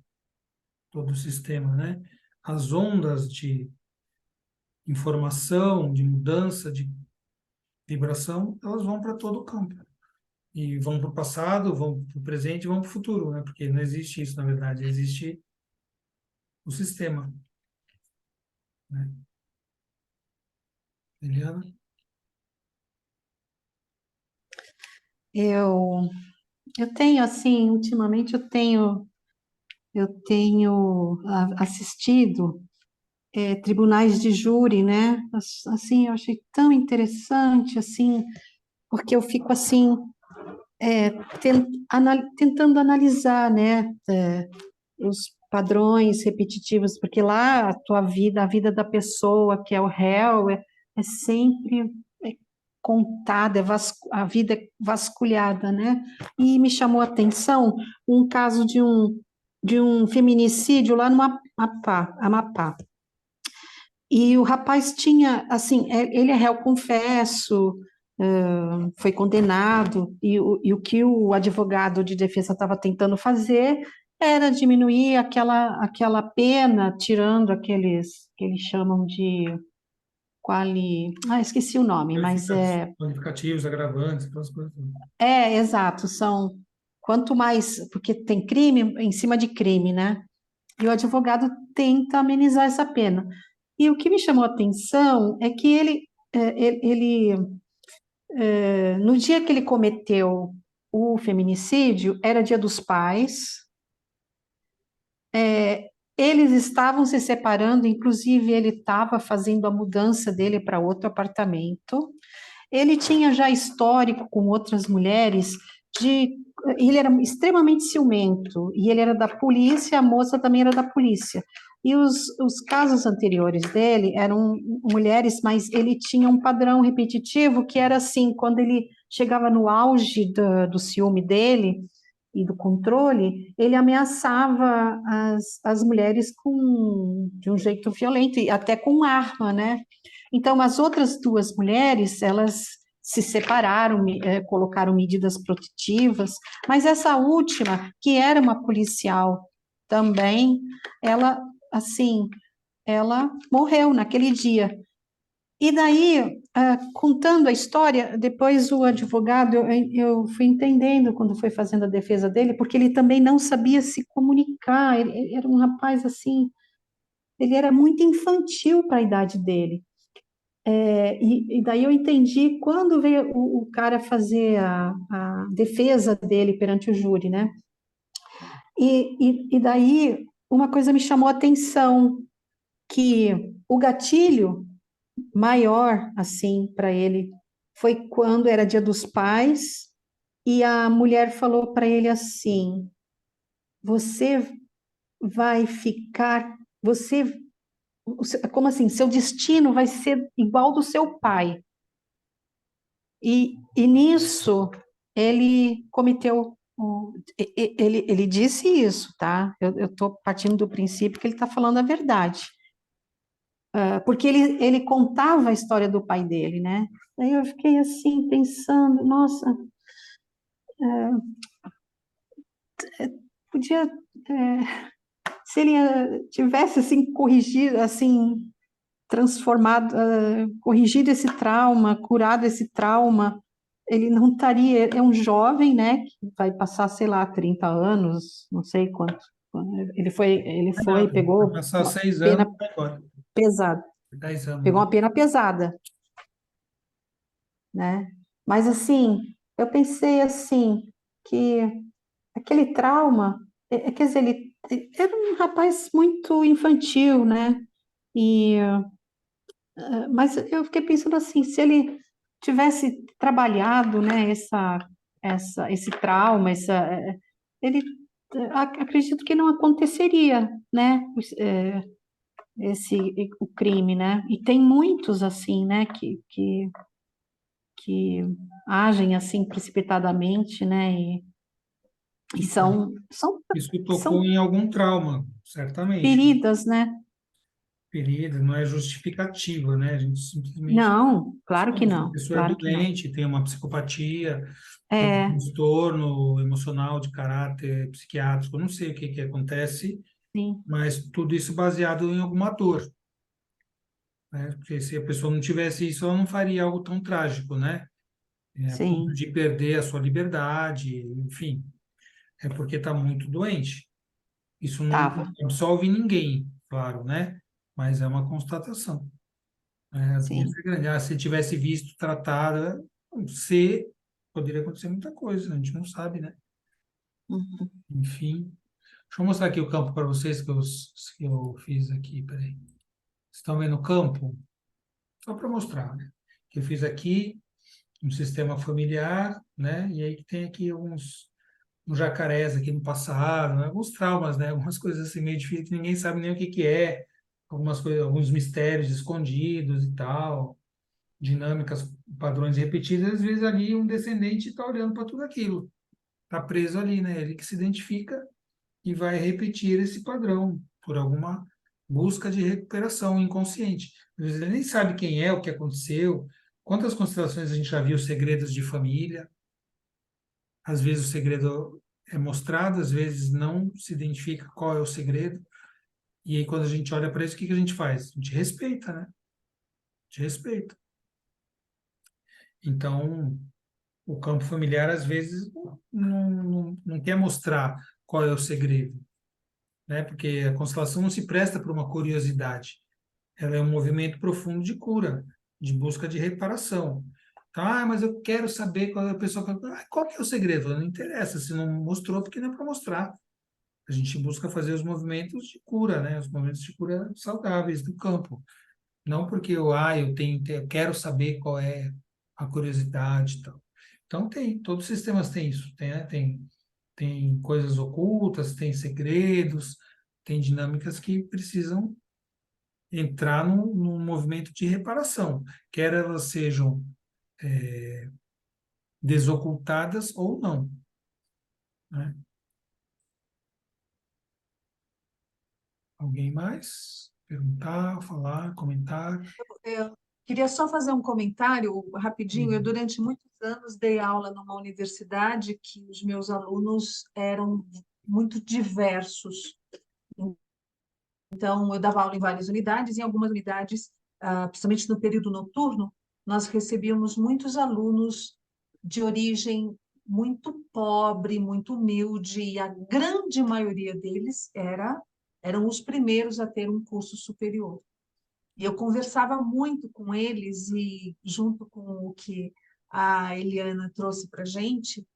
Speaker 1: o sistema, né? As ondas de informação, de mudança, de vibração, elas vão para todo o campo. E vão para o passado, vão para o presente e vão para o futuro, né? Porque não existe isso, na verdade. Existe o sistema, né? Eliana?
Speaker 3: Eu, eu tenho, assim, ultimamente eu tenho assistido tribunais de júri, né? Assim, eu achei tão interessante, assim, porque eu fico, assim, tentando analisar, né? Os padrões repetitivos, porque lá a vida da pessoa que é o réu é sempre é contada, a vida é vasculhada, né? E me chamou a atenção um caso de um feminicídio lá no Amapá. E o rapaz tinha, assim, ele é réu confesso, foi condenado, e o que o advogado de defesa estava tentando fazer era diminuir aquela pena, tirando aqueles que eles chamam de esqueci o nome, mas
Speaker 1: Qualificativos, agravantes, aquelas coisas.
Speaker 3: exato, são quanto mais, porque tem crime em cima de crime, né? E o advogado tenta amenizar essa pena. E o que me chamou a atenção é que no dia que ele cometeu o feminicídio, era Dia dos Pais, eles estavam se separando, inclusive ele estava fazendo a mudança dele para outro apartamento. Ele tinha já histórico com outras mulheres de. Ele era extremamente ciumento, e ele era da polícia, a moça também era da polícia. E os casos anteriores dele eram mulheres, mas ele tinha um padrão repetitivo que era assim: quando ele chegava no auge do ciúme dele e do controle, ele ameaçava as mulheres de um jeito violento, e até com arma, né? Então, as outras duas mulheres, elas se separaram, colocaram medidas protetivas, mas essa última, que era uma policial também, ela, assim, ela morreu naquele dia. E daí, contando a história, depois o advogado, eu fui entendendo quando foi fazendo a defesa dele, porque ele também não sabia se comunicar, ele era um rapaz assim, ele era muito infantil para a idade dele. E daí eu entendi quando veio o cara fazer a defesa dele perante o júri, né? E daí uma coisa me chamou a atenção, que o gatilho maior, assim, para ele, foi quando era Dia dos Pais, E a mulher falou para ele assim: você vai ficar, como assim? Seu destino vai ser igual ao do seu pai. E nisso ele cometeu, ele disse isso, tá? Eu estou partindo do princípio que ele está falando a verdade. Porque ele contava a história do pai dele, né? Aí eu fiquei assim, pensando, nossa, podia, se ele tivesse assim corrigido, assim, transformado, corrigido esse trauma, curado esse trauma, ele não estaria, é um jovem, né, que vai passar, sei lá, 30 anos, não sei quanto.
Speaker 1: Não é nada. Vai
Speaker 3: Pegou
Speaker 1: passar
Speaker 3: uma
Speaker 1: 6 anos,
Speaker 3: pena
Speaker 1: vai embora.
Speaker 3: pesada,
Speaker 1: 10 anos,
Speaker 3: pegou
Speaker 1: né?
Speaker 3: uma pena pesada, né? Mas assim, eu pensei assim, que aquele trauma, quer dizer, ele era um rapaz muito infantil, né? E mas eu fiquei pensando assim, se ele tivesse trabalhado, né, esse trauma, ele, acredito que não aconteceria, né, esse, o crime, né, e tem muitos assim, né, que agem assim precipitadamente, né, e
Speaker 1: Então, isso tocou
Speaker 3: são
Speaker 1: em algum trauma, certamente.
Speaker 3: feridas, né,
Speaker 1: Ferida, não é justificativa, né? A gente simplesmente.
Speaker 3: não, claro que
Speaker 1: A
Speaker 3: não,
Speaker 1: pessoa é
Speaker 3: claro que não,
Speaker 1: doente, tem uma psicopatia, tem um
Speaker 3: é,
Speaker 1: transtorno emocional de caráter psiquiátrico, eu não sei o que que acontece,
Speaker 3: sim,
Speaker 1: mas tudo isso baseado em alguma dor, né? Porque se a pessoa não tivesse isso, ela não faria algo tão trágico, né? É, a ponto
Speaker 3: sim,
Speaker 1: de perder a sua liberdade, enfim, é porque está muito doente. Isso não
Speaker 3: tava,
Speaker 1: absolve ninguém, claro, né? Mas é uma constatação. As
Speaker 3: sim.
Speaker 1: chances é grande. Se tivesse visto tratada, se poderia acontecer muita coisa, a gente não sabe, né?
Speaker 3: Uhum.
Speaker 1: Enfim, deixa eu mostrar aqui o campo para vocês que eu fiz aqui, peraí. Estão vendo o campo? Só para mostrar, né? Que eu fiz aqui um sistema familiar, né? E aí que tem aqui uns jacarés aqui no passado, né? Alguns traumas, né? Algumas coisas assim meio difíceis, que ninguém sabe nem o que que é, algumas coisas, alguns mistérios escondidos e tal, dinâmicas, padrões repetidos, às vezes ali um descendente está olhando para tudo aquilo, está preso ali, né? Ele que se identifica e vai repetir esse padrão por alguma busca de recuperação inconsciente. Às vezes ele nem sabe quem é, o que aconteceu, quantas constelações a gente já viu segredos de família, às vezes o segredo é mostrado, às vezes não se identifica qual é o segredo, e aí quando a gente olha para isso, o que que a gente faz? A gente respeita, né? A gente respeita. Então, o campo familiar, às vezes, não quer mostrar qual é o segredo, né? Porque a constelação não se presta para uma curiosidade. Ela é um movimento profundo de cura, de busca de reparação. Tá, mas eu quero saber qual é a pessoa. Qual que é o segredo? Não interessa, se não mostrou, porque não é para mostrar. A gente busca fazer os movimentos de cura, né? Os movimentos de cura saudáveis do campo. Não porque eu quero saber qual é a curiosidade e tal. Então tem, todos os sistemas têm isso, tem, né? Tem coisas ocultas, tem segredos, tem dinâmicas que precisam entrar num movimento de reparação, quer elas sejam desocultadas ou não, né? Alguém mais? Perguntar, falar, comentar?
Speaker 2: Eu queria só fazer um comentário rapidinho. Eu,
Speaker 1: Sim.
Speaker 2: durante muitos anos, dei aula numa universidade que os meus alunos eram muito diversos. Então, eu dava aula em várias unidades, e em algumas unidades, principalmente no período noturno, nós recebíamos muitos alunos de origem muito pobre, muito humilde, e a grande maioria deles eram os primeiros a ter um curso superior. E eu conversava muito com eles, e junto com o que a Eliana trouxe para a gente,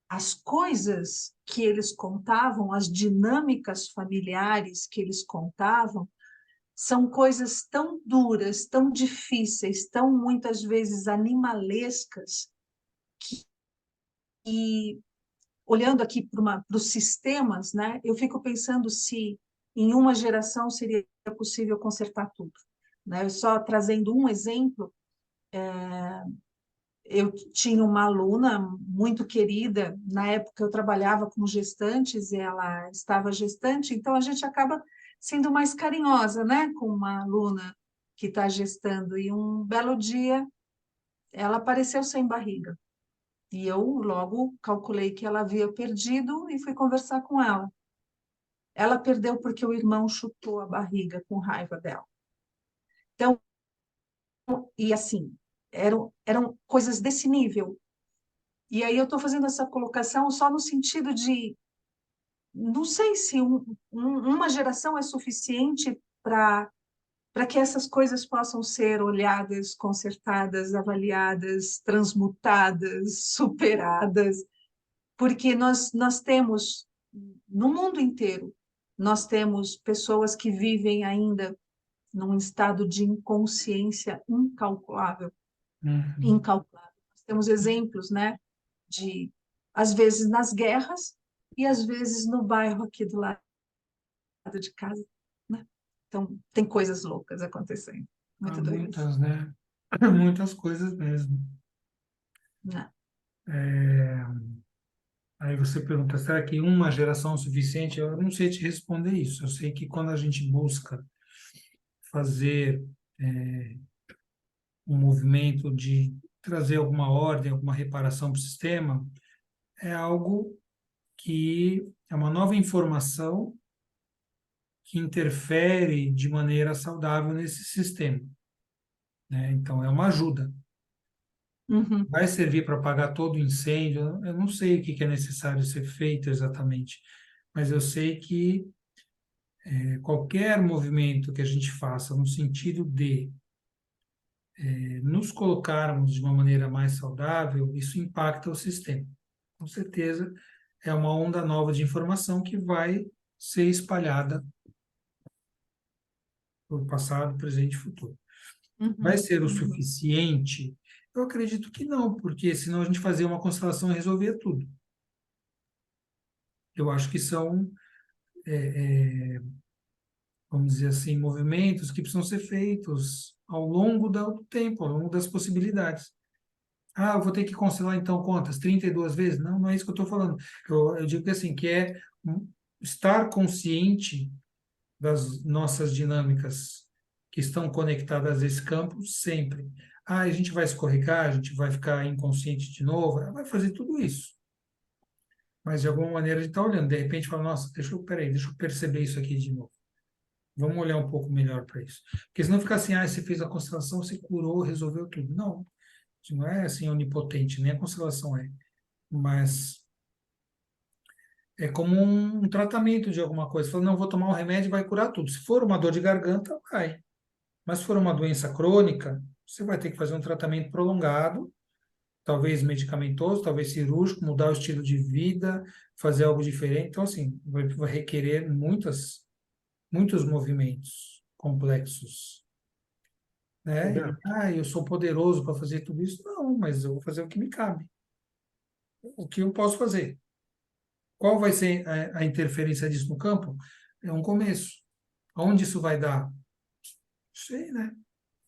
Speaker 2: as coisas que eles contavam, as dinâmicas familiares que eles contavam, são coisas tão duras, tão difíceis, tão muitas vezes animalescas, e olhando aqui para os sistemas, né, eu fico pensando se em uma geração seria possível consertar tudo, né? Só trazendo um exemplo, eu tinha uma aluna muito querida, na época eu trabalhava com gestantes e ela estava gestante, então a gente acaba sendo mais carinhosa, né, com uma aluna que está gestando. E um belo dia ela apareceu sem barriga. E eu logo calculei que ela havia perdido e fui conversar com ela. Ela perdeu porque o irmão chutou a barriga com raiva dela. Então, e assim, eram coisas desse nível. E aí eu estou fazendo essa colocação só no sentido de, não sei se uma geração é suficiente para que essas coisas possam ser olhadas, consertadas, avaliadas, transmutadas, superadas, porque nós temos, no mundo inteiro, nós temos pessoas que vivem ainda num estado de inconsciência incalculável,
Speaker 1: Uhum.
Speaker 2: incalculável. Nós temos exemplos, né, de, às vezes, nas guerras e, às vezes, no bairro aqui do lado de casa, né? Então, tem coisas loucas acontecendo.
Speaker 1: Há
Speaker 2: Muito doido isso,
Speaker 1: muitas, né? Muitas coisas mesmo.
Speaker 2: né?
Speaker 1: Aí você pergunta, será que uma geração é o suficiente? Eu não sei te responder isso. Eu sei que quando a gente busca fazer um movimento de trazer alguma ordem, alguma reparação para o sistema, é algo que é uma nova informação que interfere de maneira saudável nesse sistema, né? Então, é uma ajuda.
Speaker 2: Uhum,
Speaker 1: Vai servir para apagar todo o incêndio? Eu não sei o que que é necessário ser feito exatamente, mas eu sei que qualquer movimento que a gente faça no sentido de nos colocarmos de uma maneira mais saudável, isso impacta o sistema. Com certeza, é uma onda nova de informação que vai ser espalhada por passado, presente e futuro. Vai
Speaker 2: uhum,
Speaker 1: ser o
Speaker 2: uhum,
Speaker 1: suficiente? Eu acredito que não, porque senão a gente fazia uma constelação e resolvia tudo. Eu acho que são, vamos dizer assim, movimentos que precisam ser feitos ao longo do tempo, ao longo das possibilidades. Ah, eu vou ter que constelar então quantas? 32 vezes? Não, não é isso que eu estou falando. Eu digo que assim, que é estar consciente das nossas dinâmicas que estão conectadas a esse campo sempre. Ah, a gente vai escorregar, a gente vai ficar inconsciente de novo, vai fazer tudo isso. Mas de alguma maneira a gente está olhando, de repente fala, nossa, peraí, deixa eu perceber isso aqui de novo. Vamos olhar um pouco melhor para isso. Porque senão fica assim, ah, você fez a constelação, você curou, resolveu tudo. Não, isso não é assim onipotente, nem a constelação é. Mas é como um tratamento de alguma coisa. Você fala, não, vou tomar um remédio e vai curar tudo. Se for uma dor de garganta, vai. Mas se for uma doença crônica, você vai ter que fazer um tratamento prolongado, talvez medicamentoso, talvez cirúrgico, mudar o estilo de vida, fazer algo diferente. Então, assim, vai requerer muitos movimentos complexos, né? E,
Speaker 4: Roberto,
Speaker 1: eu sou poderoso para fazer tudo isso? Não, mas eu vou fazer o que me cabe, o que eu posso fazer. Qual vai ser a interferência disso no campo? É um começo. Aonde isso vai dar? Não sei, né?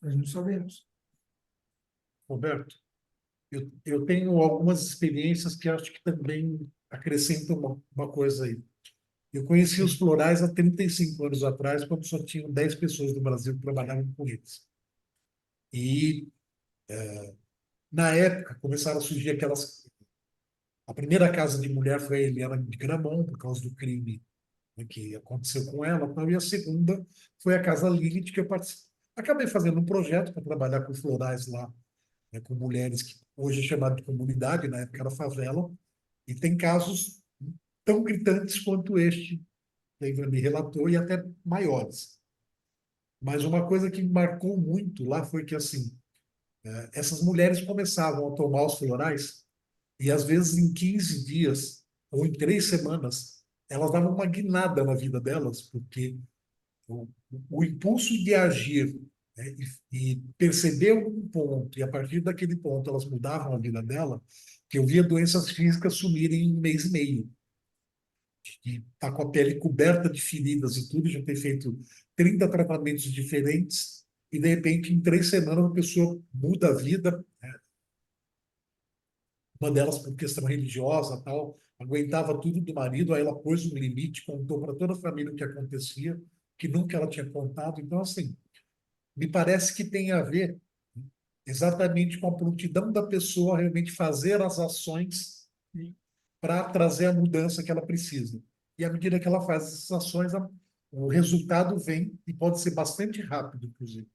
Speaker 1: Nós não sabemos.
Speaker 4: Roberto, eu tenho algumas experiências que acho que também acrescentam uma coisa aí. Eu conheci os florais há 35 anos atrás, quando só tinham 10 pessoas no Brasil que trabalhavam com eles. E, na época, começaram a surgir aquelas. A primeira casa de mulher foi a Helena de Gramont, por causa do crime, né, que aconteceu com ela, e a segunda foi a Casa Lilith, que eu participei. Acabei fazendo um projeto para trabalhar com florais lá, né, com mulheres que hoje é chamado de comunidade, na época era favela, e tem casos tão gritantes quanto este que a Ivani relatou, e até maiores. Mas uma coisa que me marcou muito lá foi que, assim, essas mulheres começavam a tomar os florais e, às vezes, em 15 dias ou em 3 semanas, elas davam uma guinada na vida delas, porque o, o impulso de agir, né, e perceber um ponto, e a partir daquele ponto elas mudavam a vida dela, que eu via doenças físicas sumirem em um mês e meio. De estar com a pele coberta de feridas e tudo, já ter feito 30 tratamentos diferentes, e de repente, em 3 semanas, a pessoa muda a vida, né? Uma delas por questão religiosa, tal, aguentava tudo do marido, aí ela pôs um limite, contou para toda a família o que acontecia, que nunca ela tinha contado. Então, assim, me parece que tem a ver exatamente com a prontidão da pessoa realmente fazer as ações para trazer a mudança que ela precisa. E à medida que ela faz essas ações, o resultado vem e pode ser bastante rápido, inclusive.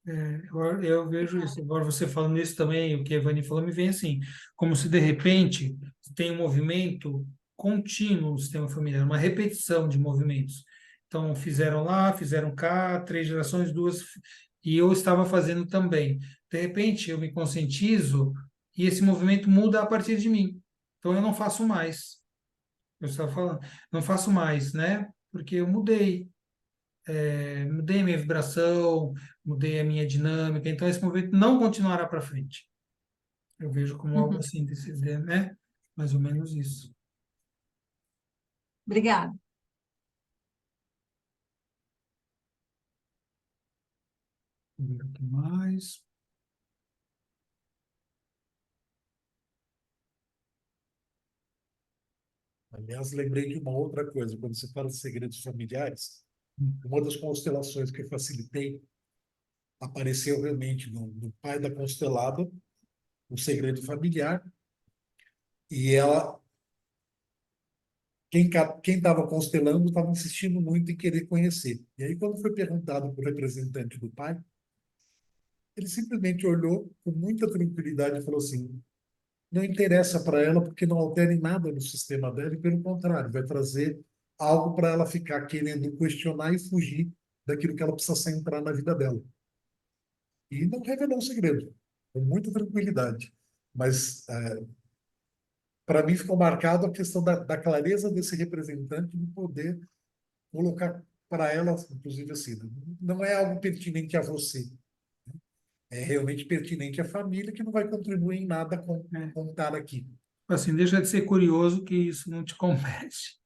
Speaker 1: Eu vejo isso. Agora você falando isso também, o que a Ivani falou, me vem assim, como se de repente tem um movimento contínuo no sistema familiar, uma repetição de movimentos. Então, fizeram lá, fizeram cá, 3 gerações, duas, e eu estava fazendo também. De repente, eu me conscientizo e esse movimento muda a partir de mim. Então, eu não faço mais. Eu estava falando, não faço mais, né? Porque eu mudei. Mudei a minha vibração, mudei a minha dinâmica, então esse movimento não continuará para frente. Eu vejo como algo
Speaker 2: Uhum.
Speaker 1: assim, né? Mais ou menos isso.
Speaker 2: Obrigada.
Speaker 1: Deixa eu ver o que mais.
Speaker 4: Aliás, lembrei de uma outra coisa, quando você fala de segredos familiares, uma das constelações que eu facilitei apareceu realmente no pai da constelada, um segredo familiar, e ela, quem estava constelando estava insistindo muito em querer conhecer. E aí, quando foi perguntado para o representante do pai, ele simplesmente olhou com muita tranquilidade e falou assim: não interessa para ela porque não altera em nada no sistema dela, e pelo contrário, vai trazer algo para ela ficar querendo questionar e fugir daquilo que ela precisa centrar na vida dela. E não revelou o segredo, com muita tranquilidade. Mas, para mim, ficou marcado a questão da clareza desse representante de poder colocar para ela, inclusive assim, não é algo pertinente a você, é realmente pertinente à família, que não vai contribuir em nada
Speaker 1: É.
Speaker 4: com estar aqui.
Speaker 1: Assim, deixa de ser curioso que isso não te compete.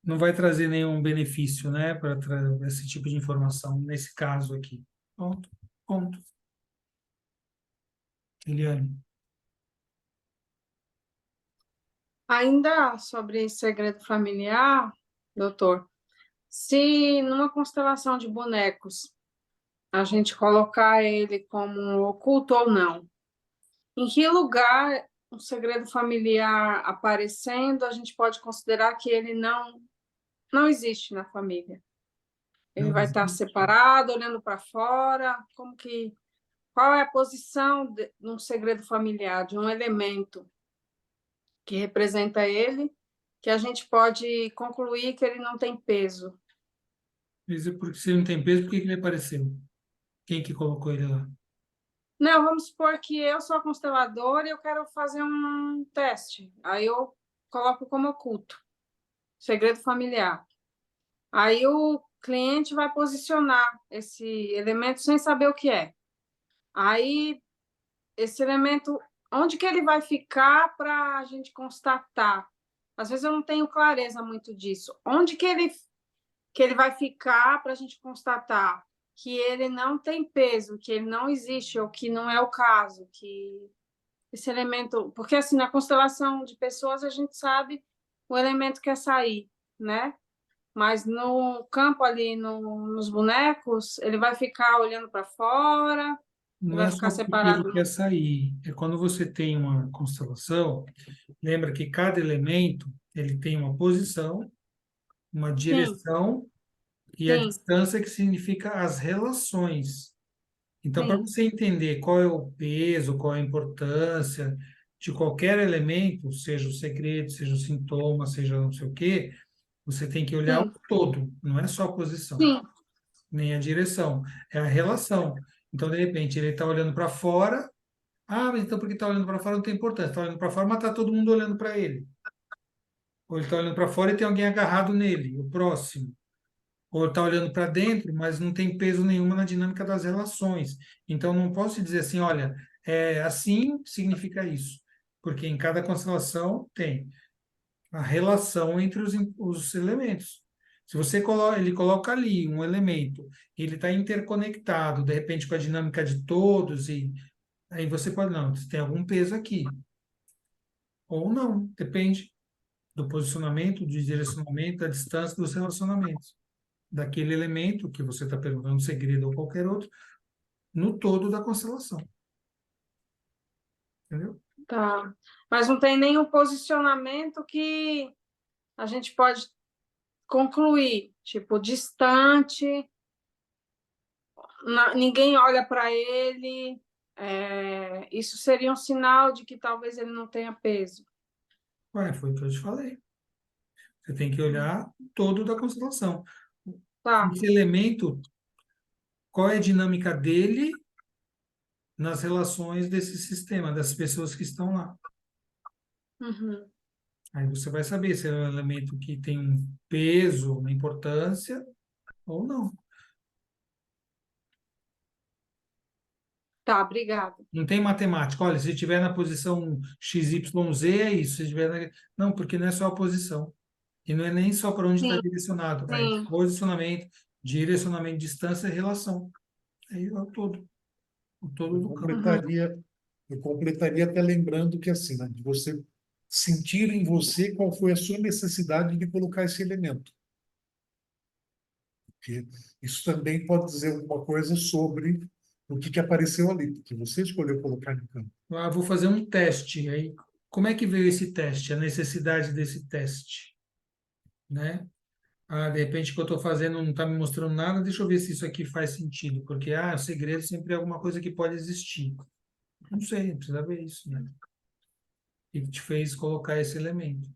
Speaker 1: Não vai trazer nenhum benefício, né, para esse tipo de informação, nesse caso aqui. Ponto. Ponto. Eliane.
Speaker 5: Ainda sobre segredo familiar, doutor, se numa constelação de bonecos a gente colocar ele como um oculto ou não, em que lugar um segredo familiar aparecendo, a gente pode considerar que ele não existe na família? Ele
Speaker 1: Não
Speaker 5: vai estar
Speaker 1: existe.
Speaker 5: separado, olhando para fora? Qual é a posição de um segredo familiar, de um elemento que representa ele, que a gente pode concluir que ele não tem peso?
Speaker 1: Porque se ele não tem peso, por que que ele apareceu? Quem que colocou ele lá?
Speaker 5: Não, vamos supor que eu sou a consteladora e eu quero fazer um teste. Aí eu coloco como oculto, segredo familiar. Aí o cliente vai posicionar esse elemento sem saber o que é. Aí esse elemento, onde que ele vai ficar para a gente constatar? Às vezes eu não tenho clareza muito disso. Onde que ele vai ficar para a gente constatar que ele não tem peso, que ele não existe, ou que não é o caso, que esse elemento... Porque, assim, na constelação de pessoas, a gente sabe o elemento que quer sair, né? Mas no campo ali, nos bonecos, ele vai ficar olhando para fora, ele
Speaker 1: Não
Speaker 5: vai
Speaker 1: é
Speaker 5: ficar
Speaker 1: só porque ele
Speaker 5: separado.
Speaker 1: quer sair, é quando você tem uma constelação, lembra que cada elemento ele tem uma posição, uma
Speaker 5: Sim,
Speaker 1: direção e a
Speaker 5: sim,
Speaker 1: distância que significa as relações. Então, para
Speaker 5: sim,
Speaker 1: você entender qual é o peso, qual é a importância de qualquer elemento, seja o segredo, seja o sintoma, seja não sei o quê, você tem que olhar o
Speaker 5: sim,
Speaker 1: todo, não é só a posição,
Speaker 5: sim,
Speaker 1: nem a direção, é a relação. Então, de repente, ele está olhando para fora. Ah, mas então porque está olhando para fora não tem importância. Está olhando para fora, mas está todo mundo olhando para ele. Ou ele está olhando para fora e tem alguém agarrado nele, o próximo. Ou ele está olhando para dentro, mas não tem peso nenhuma na dinâmica das relações. Então, não posso dizer assim, olha, assim significa isso, porque em cada constelação tem a relação entre os elementos. Se ele coloca ali um elemento, ele está interconectado, de repente, com a dinâmica de todos, e aí você pode, não, tem algum peso aqui. Ou não, depende do posicionamento, do direcionamento, da distância dos relacionamentos, daquele elemento que você está perguntando, segredo ou qualquer outro, no todo da constelação. Entendeu?
Speaker 5: Tá. Mas não tem nenhum posicionamento que a gente pode concluir, tipo, distante, ninguém olha para ele, isso seria um sinal de que talvez ele não tenha peso.
Speaker 1: Ué, foi o que eu te falei. Você tem que olhar todo da constelação.
Speaker 5: Tá.
Speaker 1: Esse elemento, qual é a dinâmica dele nas relações desse sistema, das pessoas que estão lá.
Speaker 5: Uhum.
Speaker 1: Aí você vai saber se é um elemento que tem um peso, uma importância ou não.
Speaker 5: Tá, obrigada.
Speaker 1: Não tem matemática. Olha, se estiver na posição XYZ, é isso. Se estiver Não, porque não é só a posição. E não é nem só para onde está
Speaker 5: Sim,
Speaker 1: direcionado. É
Speaker 5: sim.
Speaker 1: posicionamento, direcionamento, distância e relação. Aí é o todo
Speaker 4: Eu
Speaker 1: do campo.
Speaker 4: completaria, eu completaria até lembrando que assim, né, de você sentir em você qual foi a sua necessidade de colocar esse elemento. Porque isso também pode dizer alguma coisa sobre o que apareceu ali, porque você escolheu colocar no campo.
Speaker 1: Ah, vou fazer um teste. Aí, como é que veio esse teste? A necessidade desse teste, né? Ah, de repente o que eu estou fazendo não está me mostrando nada, deixa eu ver se isso aqui faz sentido, porque o segredo sempre é alguma coisa que pode existir. Não sei, precisa ver isso, né? O que te fez colocar esse elemento?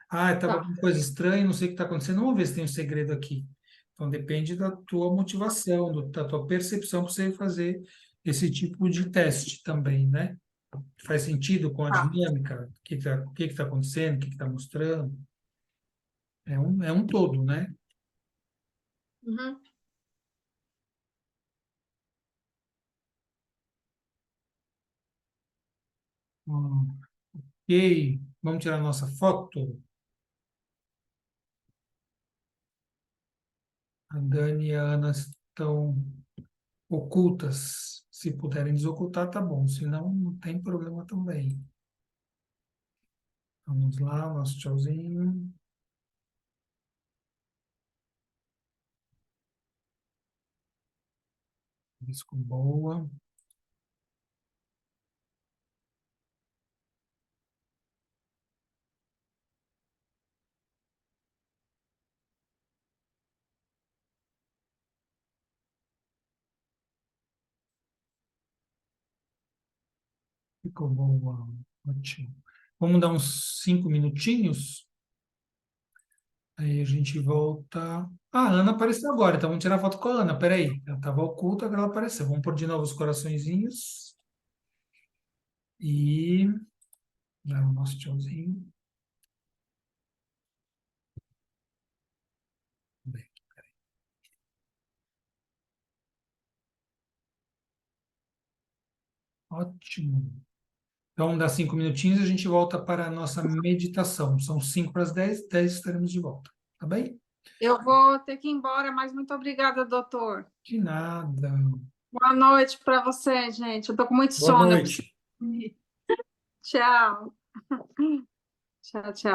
Speaker 1: Estava
Speaker 5: Tá.
Speaker 1: com coisa estranha, não sei o que está acontecendo, vamos ver se tem um segredo aqui. Então depende da tua motivação, da tua percepção para você fazer esse tipo de teste também, né? Faz sentido com a
Speaker 5: Tá.
Speaker 1: dinâmica? O que está acontecendo? O que está mostrando? É um todo, né?
Speaker 5: Uhum.
Speaker 1: Ok, vamos tirar nossa foto. A Dani e a Ana estão ocultas. Se puderem desocultar, tá bom. Se não, não tem problema também. Vamos lá, nosso tchauzinho. Ficou boa. Ficou boa. Ótimo. Vamos dar uns 5 minutinhos. Aí a gente volta. A Ana apareceu agora, então vamos tirar foto com a Ana. Peraí, ela estava oculta, agora ela apareceu. Vamos pôr de novo os coraçõezinhos. E dar o nosso tchauzinho. Bem, ótimo. Então, dá 5 minutinhos e a gente volta para a nossa meditação. São 5 para as 10, 10 estaremos de volta. Tá bem?
Speaker 5: Eu vou ter que ir embora, mas muito obrigada, doutor.
Speaker 1: De nada.
Speaker 5: Boa noite para você, gente. Eu tô com muito
Speaker 4: Boa
Speaker 5: sono.
Speaker 4: noite.
Speaker 5: Tchau. Tchau, tchau.